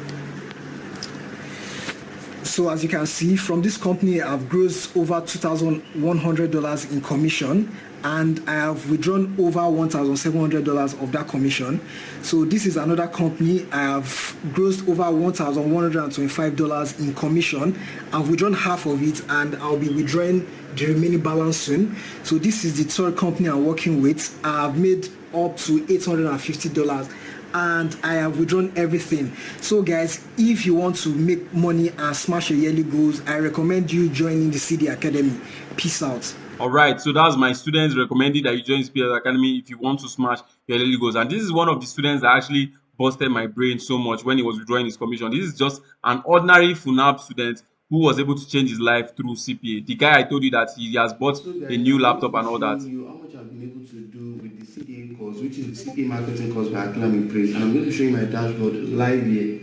So as you can see, from this company, I've grossed over $2,100 in commission, and I have withdrawn over $1,700 of that commission. So this is another company. I have grossed over $1,125 in commission. I've withdrawn half of it, and I'll be withdrawing the remaining balance soon. So this is the third company I'm working with. I've made up to $850, and I have withdrawn everything. So guys, if you want to make money and smash your yearly goals, I recommend you joining the CD Academy. Peace out. All right, so that's my students recommending that you join CD Academy if you want to smash your yearly goals. And this is one of the students that actually busted my brain so much when he was withdrawing his commission. This is just an ordinary FUNAB student who was able to change his life through CPA. The guy I told you that he has bought a new laptop and all that. How much I've been able to do with the CPA course, which is the CPA marketing course by Akinlami Praise, and I'm going to show you my dashboard live here.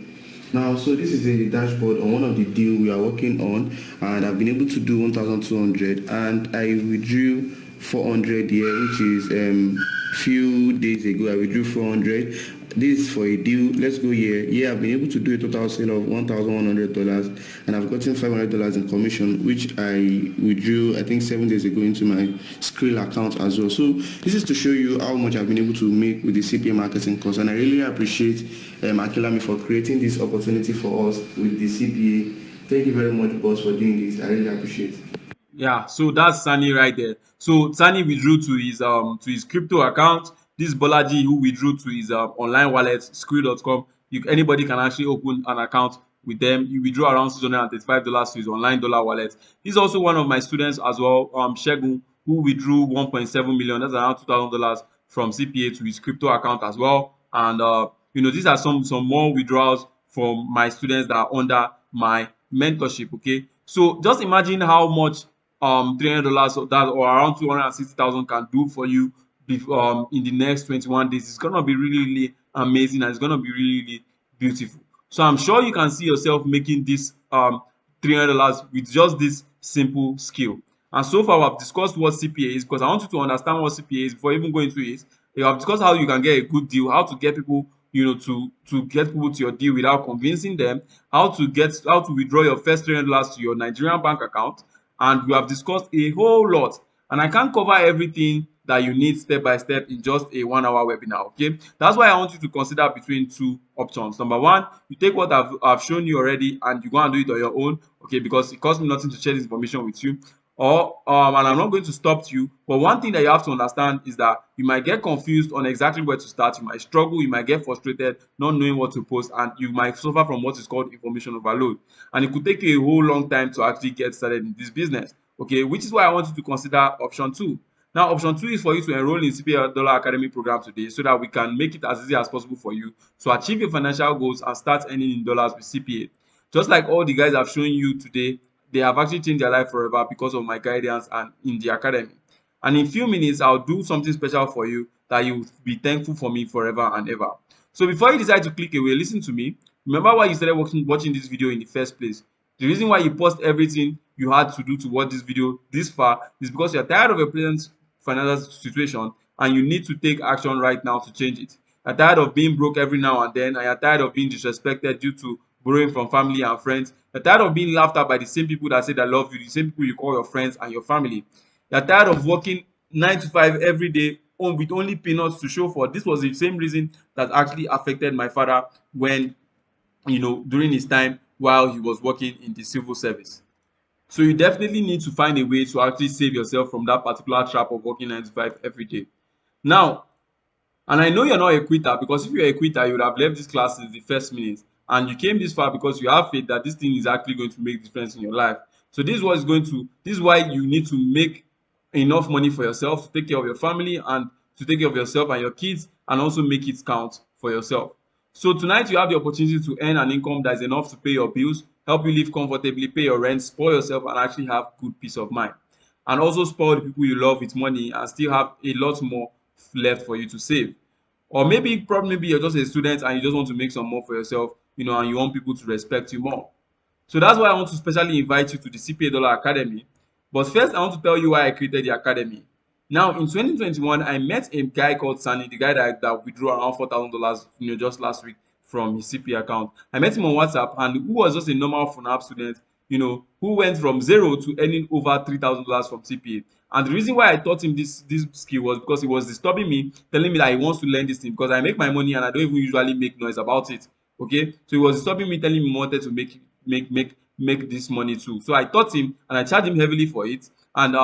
Now, so this is a dashboard on one of the deal we are working on, and I've been able to do 1,200, and I withdrew 400 here, which is few days ago. I withdrew 400. This is for a deal. Let's go here. Yeah, I've been able to do a total sale of $1,100, and I've gotten $500 in commission, which I withdrew I think 7 days ago into my Skrill account as well. So this is to show you how much I've been able to make with the CPA marketing course, and I really appreciate Akilami for creating this opportunity for us with the CPA. Thank you very much, boss, for doing this. I really appreciate it. Yeah, so that's Sani right there. So Sani withdrew to his crypto account. This Bolaji who withdrew to his online wallet, Skrill.com. Anybody can actually open an account with them. He withdrew around $635 to his online dollar wallet. He's also one of my students as well, Shegun, who withdrew 1.7 million. That's around $2,000 from CPA to his crypto account as well. And these are some more withdrawals from my students that are under my mentorship. Okay, so just imagine how much $300 or around 260,000 can do for you in the next 21 days. It's gonna be really, really amazing, and it's gonna be really, really beautiful. So I'm sure you can see yourself making this $300 with just this simple skill. And so far, I've discussed what CPA is, because I want you to understand what CPA is before even going into it. We have discussed how you can get a good deal, how to get people, to get people to your deal without convincing them, how to withdraw your first $300 to your Nigerian bank account, and we have discussed a whole lot. And I can't cover everything that you need step by step in just a 1 hour webinar. Okay, that's why I want you to consider between two options. Number one, you take what I've shown you already and you go and do it on your own. Okay, because it costs me nothing to share this information with you. Or and I'm not going to stop you, but one thing that you have to understand is that you might get confused on exactly where to start. You might struggle, you might get frustrated not knowing what to post, and you might suffer from what is called information overload, and it could take you a whole long time to actually get started in this business. Okay, which is why I want you to consider option two. Now, option two is for you to enroll in CPA Dollar Academy program today, so that we can make it as easy as possible for you to achieve your financial goals and start earning in dollars with CPA. Just like all the guys I've shown you today, they have actually changed their life forever because of my guidance and in the academy. And in few minutes, I'll do something special for you that you will be thankful for me forever and ever. So before you decide to click away, listen to me. Remember why you started watching this video in the first place. The reason why you paused everything you had to do to watch this video this far is because you're tired of your present financial situation and you need to take action right now to change it. You're tired of being broke every now and then, and you're tired of being disrespected due to borrowing from family and friends. You're tired of being laughed at by the same people that say they love you, the same people you call your friends and your family. You're tired of working 9 to 5 every day with only peanuts to show for. This was the same reason that actually affected my father when, during his time while he was working in the civil service. So you definitely need to find a way to actually save yourself from that particular trap of working 9 to 5 every day. Now, and I know you're not a quitter, because if you're a quitter, you would have left this class since the first minute. And you came this far because you have faith that this thing is actually going to make a difference in your life. So this is why you need to make enough money for yourself to take care of your family and to take care of yourself and your kids, and also make it count for yourself. So tonight you have the opportunity to earn an income that is enough to pay your bills, help you live comfortably, pay your rent, spoil yourself, and actually have good peace of mind. And also spoil the people you love with money and still have a lot more left for you to save. Or maybe you're just a student and you just want to make some more for yourself, and you want people to respect you more. So that's why I want to specially invite you to the CPA Dollar Academy. But first, I want to tell you why I created the academy. Now, in 2021, I met a guy called Sani, the guy that withdrew around $4,000, just last week from his CPA account. I met him on WhatsApp, and who was just a normal FUNAP student, who went from zero to earning over $3,000 from CPA. And the reason why I taught him this skill was because he was disturbing me, telling me that he wants to learn this thing because I make my money and I don't even usually make noise about it. Okay, so he was disturbing me, telling me he wanted to make this money too. So I taught him and I charged him heavily for it. And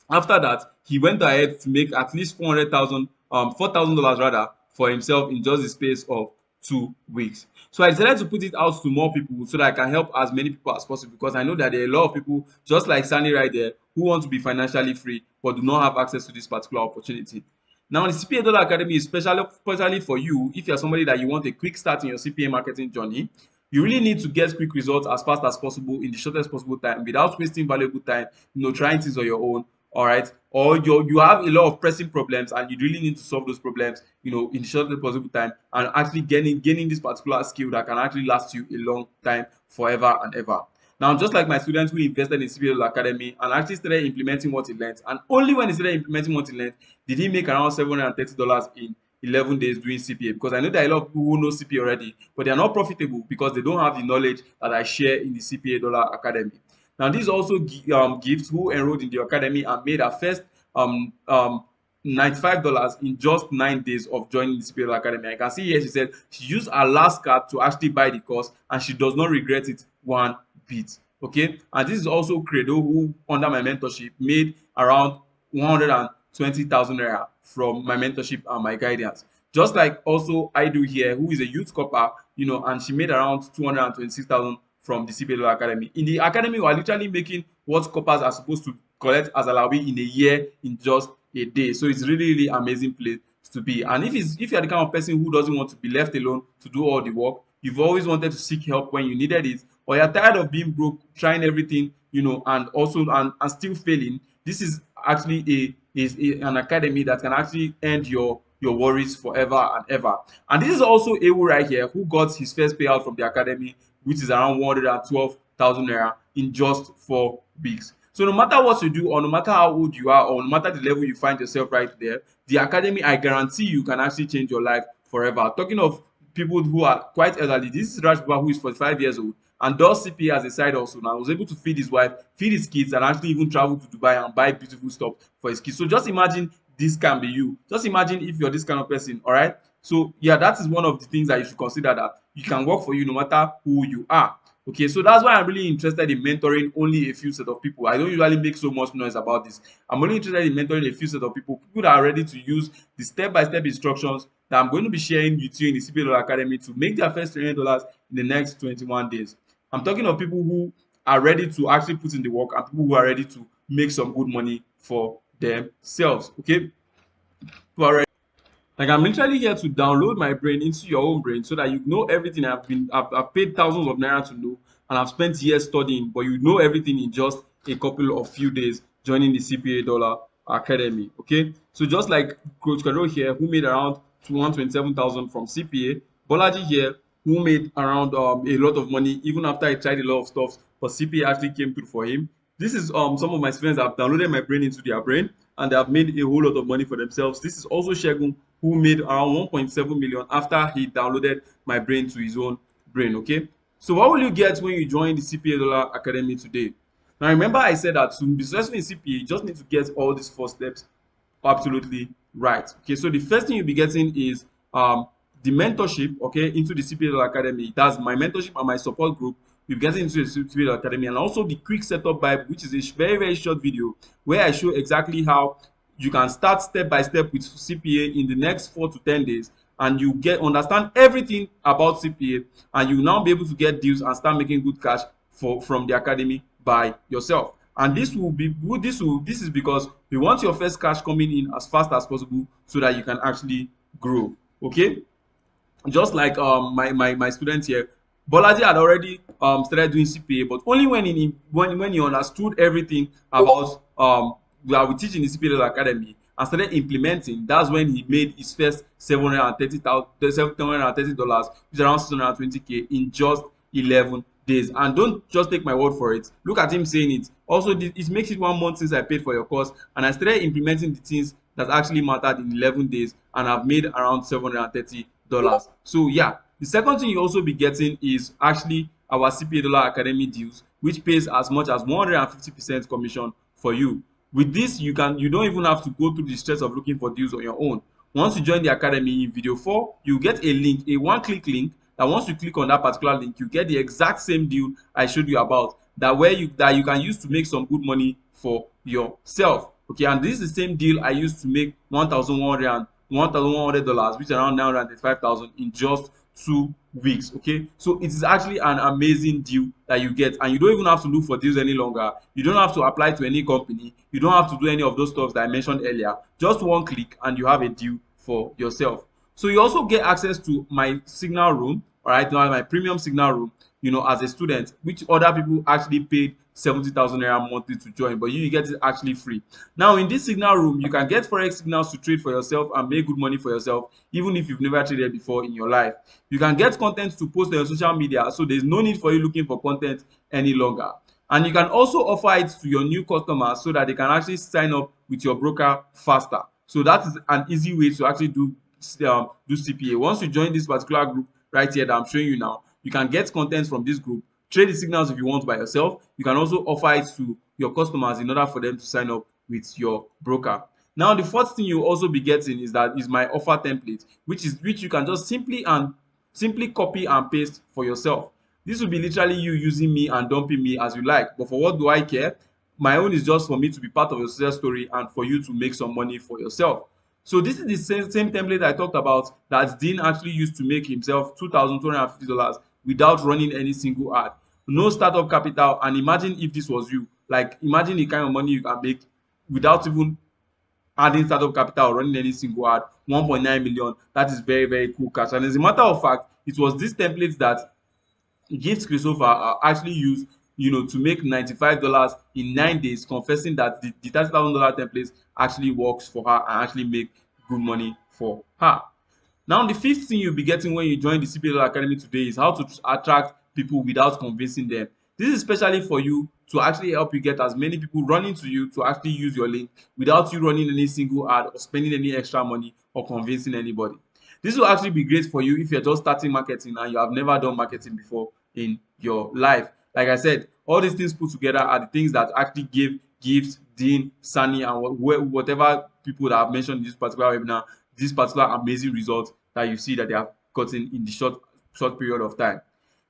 after that, he went ahead to make at least $4,000 rather for himself in just the space of 2 weeks. So I decided to put it out to more people so that I can help as many people as possible, because I know that there are a lot of people just like Sani right there who want to be financially free but do not have access to this particular opportunity. Now, the CPA Dollar Academy is specially for you if you're somebody that you want a quick start in your CPA marketing journey. You really need to get quick results as fast as possible in the shortest possible time without wasting valuable time, trying things on your own, all right, or you have a lot of pressing problems and you really need to solve those problems, in the shortest possible time, and actually gaining this particular skill that can actually last you a long time, forever and ever. Now, just like my students who invested in CPA Academy and actually started implementing what he learned, and only when he started implementing what he learned did he make around $730 in 11 days doing CPA. Because I know that a lot of people who know CPA already, but they are not profitable because they don't have the knowledge that I share in the CPA Dollar Academy. Now, these also gifts who enrolled in the academy and made her first um, um, $95 in just 9 days of joining the CPA Dollar Academy. I can see here she said she used her last card to actually buy the course and she does not regret it one bit. Okay, and this is also Credo, who under my mentorship made around 120,000 naira from my mentorship and my guidance. Just like also I do here, who is a youth copper, and she made around 226,000 from the CPL Academy. In the academy, we are literally making what coppers are supposed to collect as alawi in a year in just a day. So it's really amazing place to be. And if you're the kind of person who doesn't want to be left alone to do all the work, you've always wanted to seek help when you needed it, or you're tired of being broke, trying everything, and also and still failing, this is actually an academy that can actually end your worries forever and ever. And this is also Ewu right here, who got his first payout from the academy, which is around 112,000 naira in just 4 weeks. So no matter what you do, or no matter how old you are, or no matter the level you find yourself right there, the academy, I guarantee you, can actually change your life forever. Talking of people who are quite elderly, this is Raj Baba, who is 45 years old and does CPA as a side hustle. Now, was able to feed his wife, feed his kids, and actually even travel to Dubai and buy beautiful stuff for his kids. So just imagine this can be you. Just imagine if you're this kind of person, all right? So yeah, that is one of the things that you should consider, that you can work for you no matter who you are. Okay, so that's why I'm really interested in mentoring only a few set of people. I don't usually make so much noise about this. I'm only interested in mentoring a few set of people that are ready to use the step-by-step instructions that I'm going to be sharing with you in the CPA Academy to make their first $300 in the next 21 days. I'm talking of people who are ready to actually put in the work and people who are ready to make some good money for themselves. Okay, who are ready. Like, I'm literally here to download my brain into your own brain so that you know everything I've paid thousands of naira to know, and I've spent years studying, but you know everything in just a couple of few days joining the CPA Dollar Academy. Okay, so just like Coach Karo here, who made around 127,000 from CPA, Bolaji here, who made around a lot of money even after he tried a lot of stuff, but CPA actually came through for him. This is some of my students that have downloaded my brain into their brain and they have made a whole lot of money for themselves. This is also Shegun, who made around 1.7 million after he downloaded my brain to his own brain. Okay, so what will you get when you join the CPA Dollar Academy today? Now remember, I said that to be successful in CPA, you just need to get all these 4 steps absolutely right. Okay, so the first thing you'll be getting is the mentorship, okay, into the CPA Academy. That's my mentorship and my support group. We've getting into the CPA Academy, and also the quick setup Bible, which is a very short video where I show exactly how you can start step by step with CPA in the next 4 to 10 days, and you understand everything about CPA, and you now be able to get deals and start making good cash from the academy by yourself. And this is because we want your first cash coming in as fast as possible so that you can actually grow. Okay, just like my student here, Bolaji had already started doing CPA, but only when he understood everything about that we teach in the CPA Academy and started implementing. That's when he made his first $730, which is around 620K in just 11 days. And don't just take my word for it. Look at him saying it. Also, it makes it 1 month since I paid for your course, and I started implementing the things that actually mattered in 11 days, and I've made around $730. So yeah, the second thing you also be getting is actually our CPA Dollar Academy deals, which pays as much as 150% commission for you. With this, you don't even have to go through the stress of looking for deals on your own. Once you join the academy, in video 4, you get a link, a one-click link, that once you click on that particular link, you get the exact same deal I showed you about, that you can use to make some good money for yourself. Okay, and this is the same deal I used to make $1,100, which is around 935,000 in just 2 weeks. Okay, so it is actually an amazing deal that you get, and you don't even have to look for deals any longer. You don't have to apply to any company. You don't have to do any of those stuff that I mentioned earlier. Just one click and you have a deal for yourself. So you also get access to my signal room. All right, now my premium signal room, as a student, which other people actually paid 70,000 naira monthly to join, but you get it actually free. Now in this signal room, you can get forex signals to trade for yourself and make good money for yourself, even if you've never traded before in your life. You can get content to post on your social media, so there's no need for you looking for content any longer. And you can also offer it to your new customers so that they can actually sign up with your broker faster. So that is an easy way to actually do CPA. Once you join this particular group right here that I'm showing you now, you can get content from this group, trade the signals if you want by yourself. You can also offer it to your customers in order for them to sign up with your broker. Now the fourth thing you'll also be getting is my offer template, which you can just simply copy and paste for yourself. This will be literally you using me and dumping me as you like, but for what do I care? My own is just for me to be part of your success story and for you to make some money for yourself. So this is the same template I talked about that Dean actually used to make himself $2,250 without running any single ad. No startup capital, and imagine if this was you. Like imagine the kind of money you can make without even adding startup capital or running any single ad. 1.9 million. That is very, very cool cash. And as a matter of fact, it was this template that Gift Christopher actually used, to make $95 in 9 days, confessing that the $30,000 template actually works for her and actually make good money for her. Now, the fifth thing you'll be getting when you join the CPA Academy today is how to attract people without convincing them. This is especially for you to actually help you get as many people running to you to actually use your link without you running any single ad or spending any extra money or convincing anybody. This will actually be great for you if you're just starting marketing and you have never done marketing before in your life. Like I said, all these things put together are the things that actually give Gift, Dean, Sani, and whatever people that I've mentioned in this particular webinar, this particular amazing result that you see that they have gotten in the short period of time.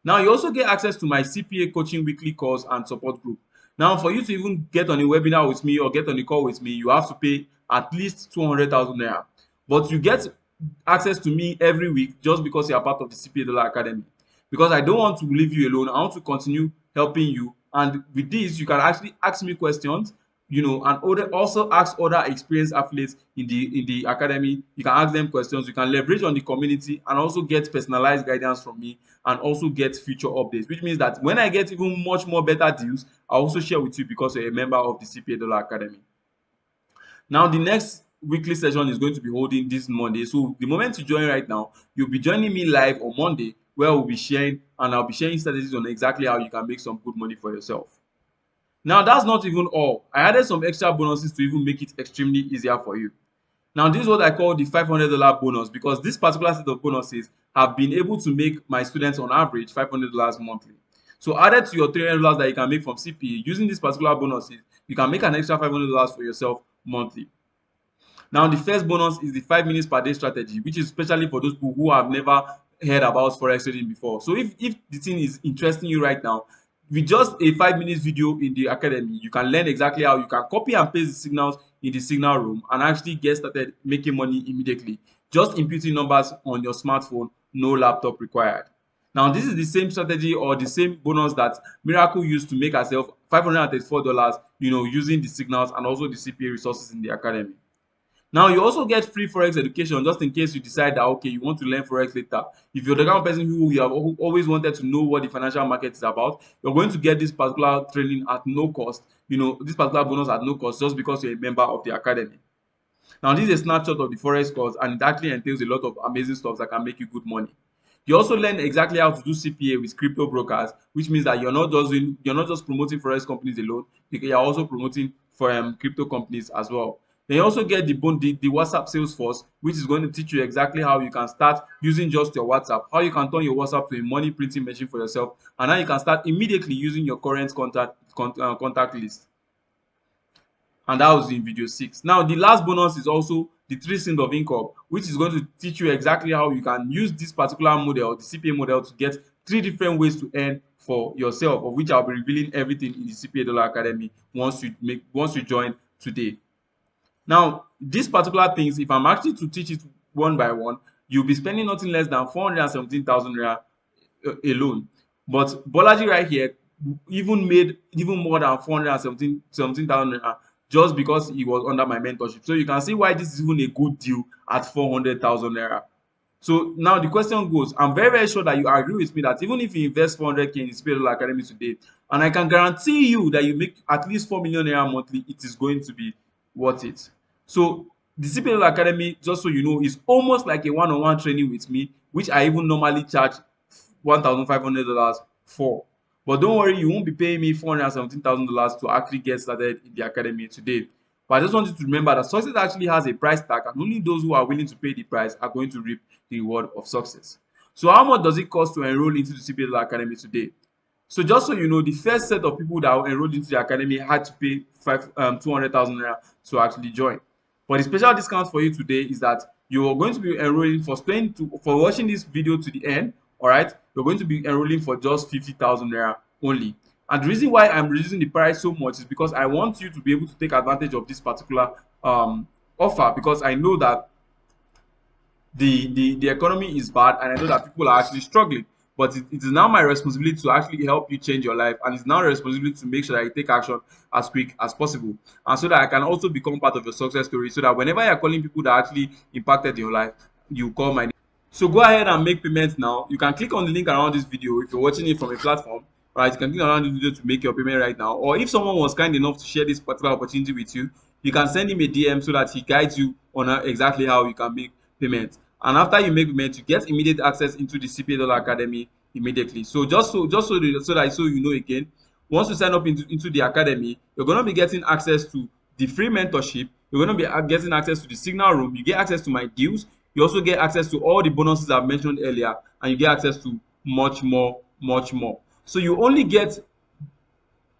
Now, you also get access to my CPA coaching weekly calls and support group. Now, for you to even get on a webinar with me or get on a call with me, you have to pay at least 200,000 naira. But you get access to me every week just because you are part of the CPA Academy. Because I don't want to leave you alone. I want to continue helping you. And with this, you can actually ask me questions, and also ask other experienced affiliates in the academy. You can ask them questions. You can leverage on the community and also get personalized guidance from me and also get future updates, which means that when I get even much more better deals, I'll also share with you because you're a member of the CPA Academy. Now, the next weekly session is going to be holding this Monday. So the moment you join right now, you'll be joining me live on Monday, where we'll be sharing and I'll be sharing strategies on exactly how you can make some good money for yourself. Now, that's not even all. I added some extra bonuses to even make it extremely easier for you. Now, this is what I call the $500 bonus, because this particular set of bonuses have been able to make my students on average $500 monthly. So added to your $300 that you can make from CPA, using these particular bonuses, you can make an extra $500 for yourself monthly. Now, the first bonus is the 5 minutes per day strategy, which is especially for those people who have never heard about forex trading before. So if the thing is interesting you right now, with just a 5 minutes video in the academy, you can learn exactly how you can copy and paste the signals in the signal room and actually get started making money immediately. Just inputting numbers on your smartphone, no laptop required. Now, this is the same strategy or the same bonus that Miracle used to make herself $534, using the signals and also the CPA resources in the academy. Now, you also get free forex education just in case you decide that okay, you want to learn forex later. If you're the kind of person who you have always wanted to know what the financial market is about, you're going to get this particular training at no cost. This particular bonus at no cost just because you're a member of the academy. Now, this is a snapshot of the forex course, and it actually entails a lot of amazing stuff that can make you good money. You also learn exactly how to do CPA with crypto brokers, which means that you're not just promoting forex companies alone. You're also promoting for crypto companies as well. Then you also get the WhatsApp sales force, which is going to teach you exactly how you can start using just your WhatsApp, how you can turn your WhatsApp to a money printing machine for yourself, and how you can start immediately using your current contact list. And that was in video 6. Now, the last bonus is also the 3 streams of income, which is going to teach you exactly how you can use this particular model, the CPA model, to get 3 different ways to earn for yourself, of which I'll be revealing everything in the CPA Academy once you join today. Now, these particular things, if I'm actually to teach it one by one, you'll be spending nothing less than 417,000 naira alone. But Bolaji right here even made even more than 417,000 naira just because he was under my mentorship. So you can see why this is even a good deal at 400,000 naira. So now the question goes, I'm very, very sure that you agree with me that even if you invest 400K in the CPA Dollar Academy today, and I can guarantee you that you make at least 4 million naira monthly, it is going to be worth it. So the CPA Dollar Academy, just so you know, is almost like a one-on-one training with me, which I even normally charge $1,500 for. But don't worry, you won't be paying me $417,000 to actually get started in the academy today. But I just want you to remember that success actually has a price tag, and only those who are willing to pay the price are going to reap the reward of success. So how much does it cost to enroll into the CPA Academy today? So just so you know, the first set of people that enrolled into the academy had to pay 200,000 naira to actually join. But the special discount for you today is that you are going to be enrolling for watching this video to the end. All right, you're going to be enrolling for just 50,000 naira only. And the reason why I'm reducing the price so much is because I want you to be able to take advantage of this particular offer, because I know that the economy is bad, and I know that people are actually struggling. But it is now my responsibility to actually help you change your life, and it's now a responsibility to make sure that you take action as quick as possible, and so that I can also become part of your success story, so that whenever you're calling people that actually impacted your life, you call my name. So go ahead and make payments now. You can click on the link around this video if you're watching it from a platform. Right, you can click around this video to make your payment right now. Or if someone was kind enough to share this particular opportunity with you, you can send him a DM so that he guides you on exactly how you can make payment. And after you make payment, you get immediate access into the CPA Dollar Academy immediately. So so you know again, once you sign up into the academy, you're going to be getting access to the free mentorship. You're going to be getting access to the signal room. You get access to my deals. You also get access to all the bonuses I've mentioned earlier, and you get access to much more, much more. So you only get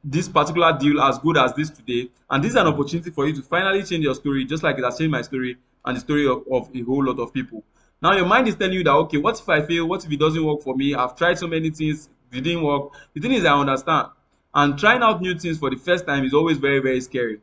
this particular deal as good as this today, and this is an opportunity for you to finally change your story, just like it has changed my story and the story of a whole lot of people. Now your mind is telling you that, okay, what if I fail? What if it doesn't work for me? I've tried so many things, it didn't work. The thing is, I understand, and trying out new things for the first time is always very, very scary.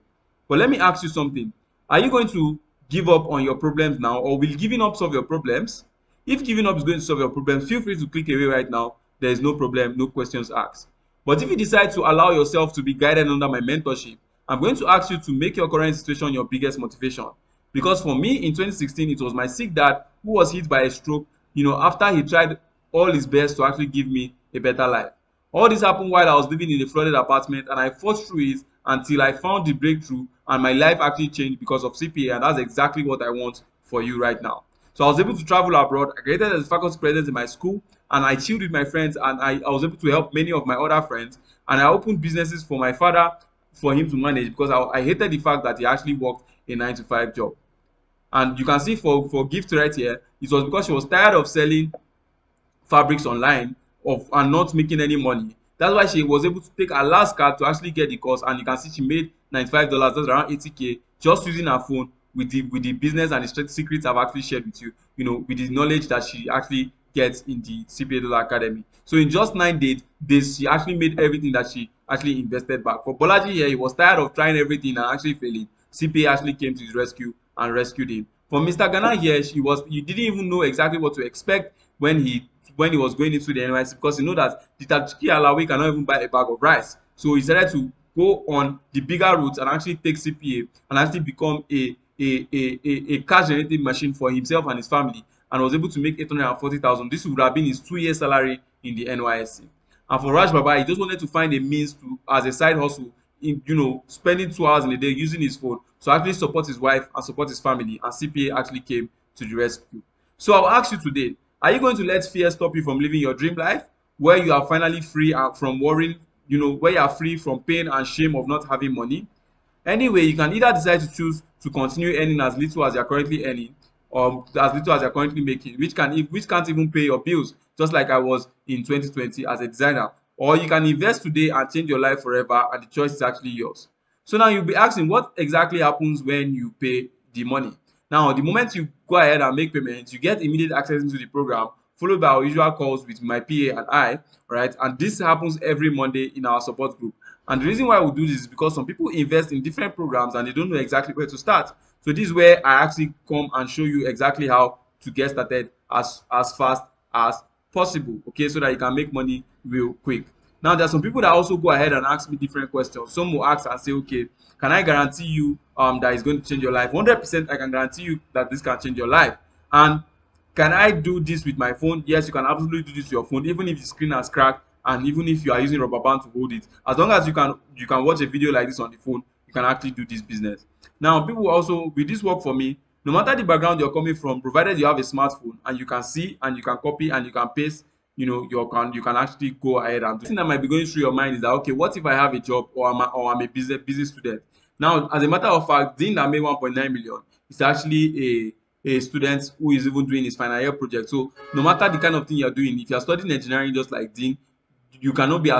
But let me ask you something. Are you going to give up on your problems now, or will giving up solve your problems? If giving up is going to solve your problems, feel free to click away right now. There is no problem, no questions asked. But if you decide to allow yourself to be guided under my mentorship, I'm going to ask you to make your current situation your biggest motivation. Because for me in 2016, it was my sick dad who was hit by a stroke, after he tried all his best to actually give me a better life. All this happened while I was living in a flooded apartment, and I fought through it until I found the breakthrough, and my life actually changed because of CPA, and that's exactly what I want for you right now. So I was able to travel abroad. I created as faculty president in my school, and I chilled with my friends, and I was able to help many of my other friends, and I opened businesses for my father for him to manage, because I hated the fact that he actually worked a 9 to 5 job. And you can see for gift right here, it was because she was tired of selling fabrics online and not making any money. That's why she was able to take her last card to actually get the course, and you can see she made $95, that's around 80K, just using her phone with the business and the secrets I've actually shared with you, with the knowledge that she actually gets in the CPA Dollar Academy. So in just 9 days, she actually made everything that she actually invested back. For Bolaji here, he was tired of trying everything and actually failing. CPA actually came to his rescue and rescued him. For Mr. Ghana here, you didn't even know exactly what to expect when he was going into the NYC, because you know that the Tajiki Alawi cannot even buy a bag of rice. So he decided to go on the bigger route and actually take CPA and actually become a cash generating machine for himself and his family, and was able to make 840,000. This would have been his 2 year salary in the NYSC. And for Raj Baba, he just wanted to find a means to, as a side hustle, spending 2 hours in a day using his phone to actually support his wife and support his family, and CPA actually came to the rescue. So I'll ask you today, are you going to let fear stop you from living your dream life, where you are finally free from worrying, where you are free from pain and shame of not having money? Anyway, you can either decide to choose to continue earning as little as you're currently earning, or as little as you're currently making, which can't even pay your bills, just like I was in 2020 as a designer. Or you can invest today and change your life forever, and the choice is actually yours. So now you'll be asking, what exactly happens when you pay the money? Now, the moment you go ahead and make payments, you get immediate access into the program, followed by our usual calls with my PA and I, right? And this happens every Monday in our support group. And the reason why we do this is because some people invest in different programs and they don't know exactly where to start. So this is where I actually come and show you exactly how to get started as fast as possible, okay, so that you can make money real quick. Now, there are some people that also go ahead and ask me different questions. Some will ask and say, okay, can I guarantee you that it's going to change your life? 100% I can guarantee you that this can change your life. And Can I do this with my phone? Yes, you can absolutely do this with your phone, even if the screen has cracked and even if you are using rubber band to hold it. As long as you can watch a video like this on the phone, you can actually do this business. Now, people also with this work for me, no matter the background you're coming from, provided you have a smartphone and you can see and you can copy and you can paste, you can actually go ahead and do. The thing that might be going through your mind is that, okay, what if I have a job or I'm a busy student? Now, as a matter of fact, Dean that made 1.9 million is actually a student who is even doing his final year project. So no matter the kind of thing you're doing, if you're studying engineering just like Dean, you cannot be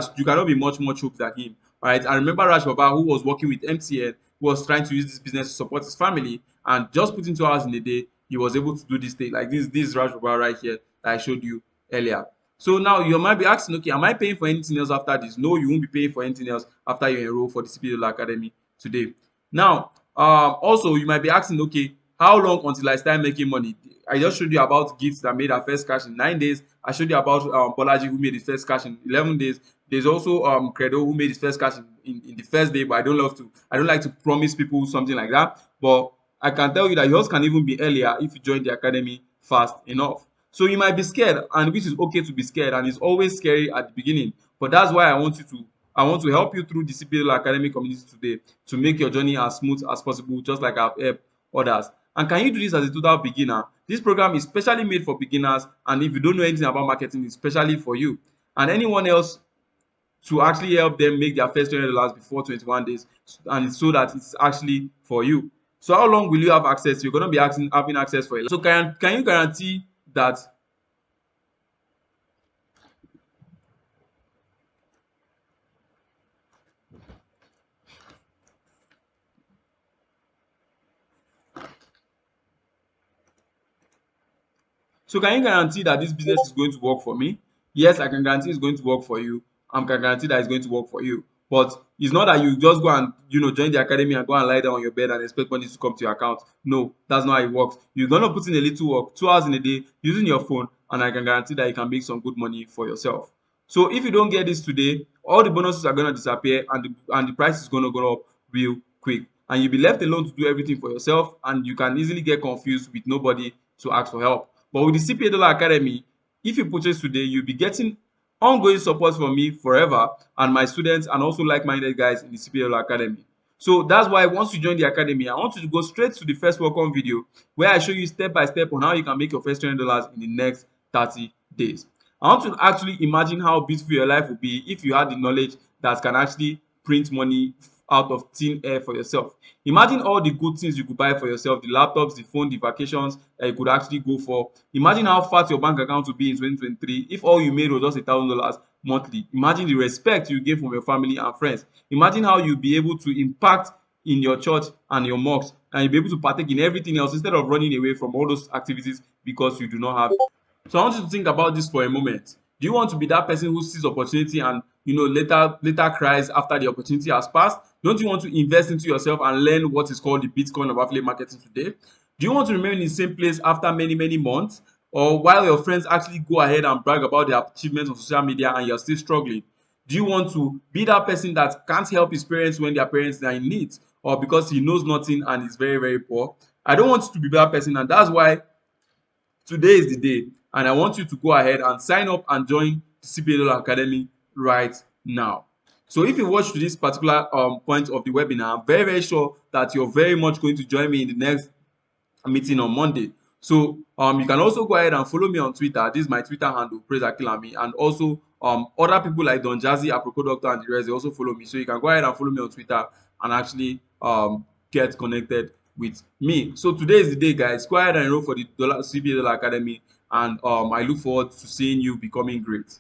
much hope than him. All right. I remember Raj Baba, who was working with MTN, who was trying to use this business to support his family, and just putting 2 hours in a day, he was able to do this thing. Like this Raj Baba right here that I showed you earlier. So now you might be asking, okay, am I paying for anything else after this? No, you won't be paying for anything else after you enroll for the CPA Academy today. Now, also you might be asking, okay, how long until I start making money? I just showed you about gifts that made our first cash in 9 days. I showed you about Bolaji, who made his first cash in 11 days. There's also Credo, who made his first cash in the first day, but I don't like to promise people something like that. But I can tell you that yours can even be earlier if you join the academy fast enough. So you might be scared, and which is okay to be scared, and it's always scary at the beginning. But that's why I want to help you through the CPL Academy community today to make your journey as smooth as possible, just like I've helped others. And can you do this as a total beginner? This program is specially made for beginners, and if you don't know anything about marketing, it's specially for you and anyone else, to actually help them make their first $20 before 21 days, and so that it's actually for you. So how long will you have access? You're going to be having access for a. So can you guarantee that So can you guarantee that this business is going to work for me? Yes, I can guarantee it's going to work for you. I can guarantee that it's going to work for you. But it's not that you just go and join the academy and go and lie down on your bed and expect money to come to your account. No, that's not how it works. You're gonna put in a little work, 2 hours in a day, using your phone, and I can guarantee that you can make some good money for yourself. So if you don't get this today, all the bonuses are gonna disappear, and the price is gonna go up real quick. And you'll be left alone to do everything for yourself, and you can easily get confused with nobody to ask for help. But with the CPA Academy, if you purchase today, you'll be getting ongoing support from me forever and my students and also like-minded guys in the CPA Academy. So that's why once you join the academy, I want you to go straight to the first welcome video where I show you step by step on how you can make your first $20 in the next 30 days. I want to actually imagine how beautiful your life would be if you had the knowledge that can actually print money out of thin air for yourself. Imagine all the good things you could buy for yourself, the laptops, the phone, the vacations that you could actually go for. Imagine how fat your bank account would be in 2023 if all you made was just $1,000 monthly. Imagine the respect you get from your family and friends. Imagine how you'll be able to impact in your church and your mosques, and you'll be able to partake in everything else instead of running away from all those activities because you do not have. So I want you to think about this for a moment. Do you want to be that person who sees opportunity and later cries after the opportunity has passed? Don't you want to invest into yourself and learn what is called the Bitcoin of affiliate marketing today? Do you want to remain in the same place after many months, or while your friends actually go ahead and brag about their achievements on social media and you're still struggling? Do you want to be that person that can't help his parents when their parents are in need, or because he knows nothing and is very poor? I don't want you to be that person, and that's why today is the day, and I want you to go ahead and sign up and join the CPA Academy right now. So if you watch to this particular point of the webinar, I'm very sure that you're very much going to join me in the next meeting on Monday. So you can also go ahead and follow me on Twitter. This is my Twitter handle, Praise Akilami, and also other people like Don Jazzy, Aproko Doctor, and the rest, they also follow me. So you can go ahead and follow me on Twitter and actually get connected with me. So today is the day, guys. Go ahead and enroll for the CBA Academy, and I look forward to seeing you becoming great.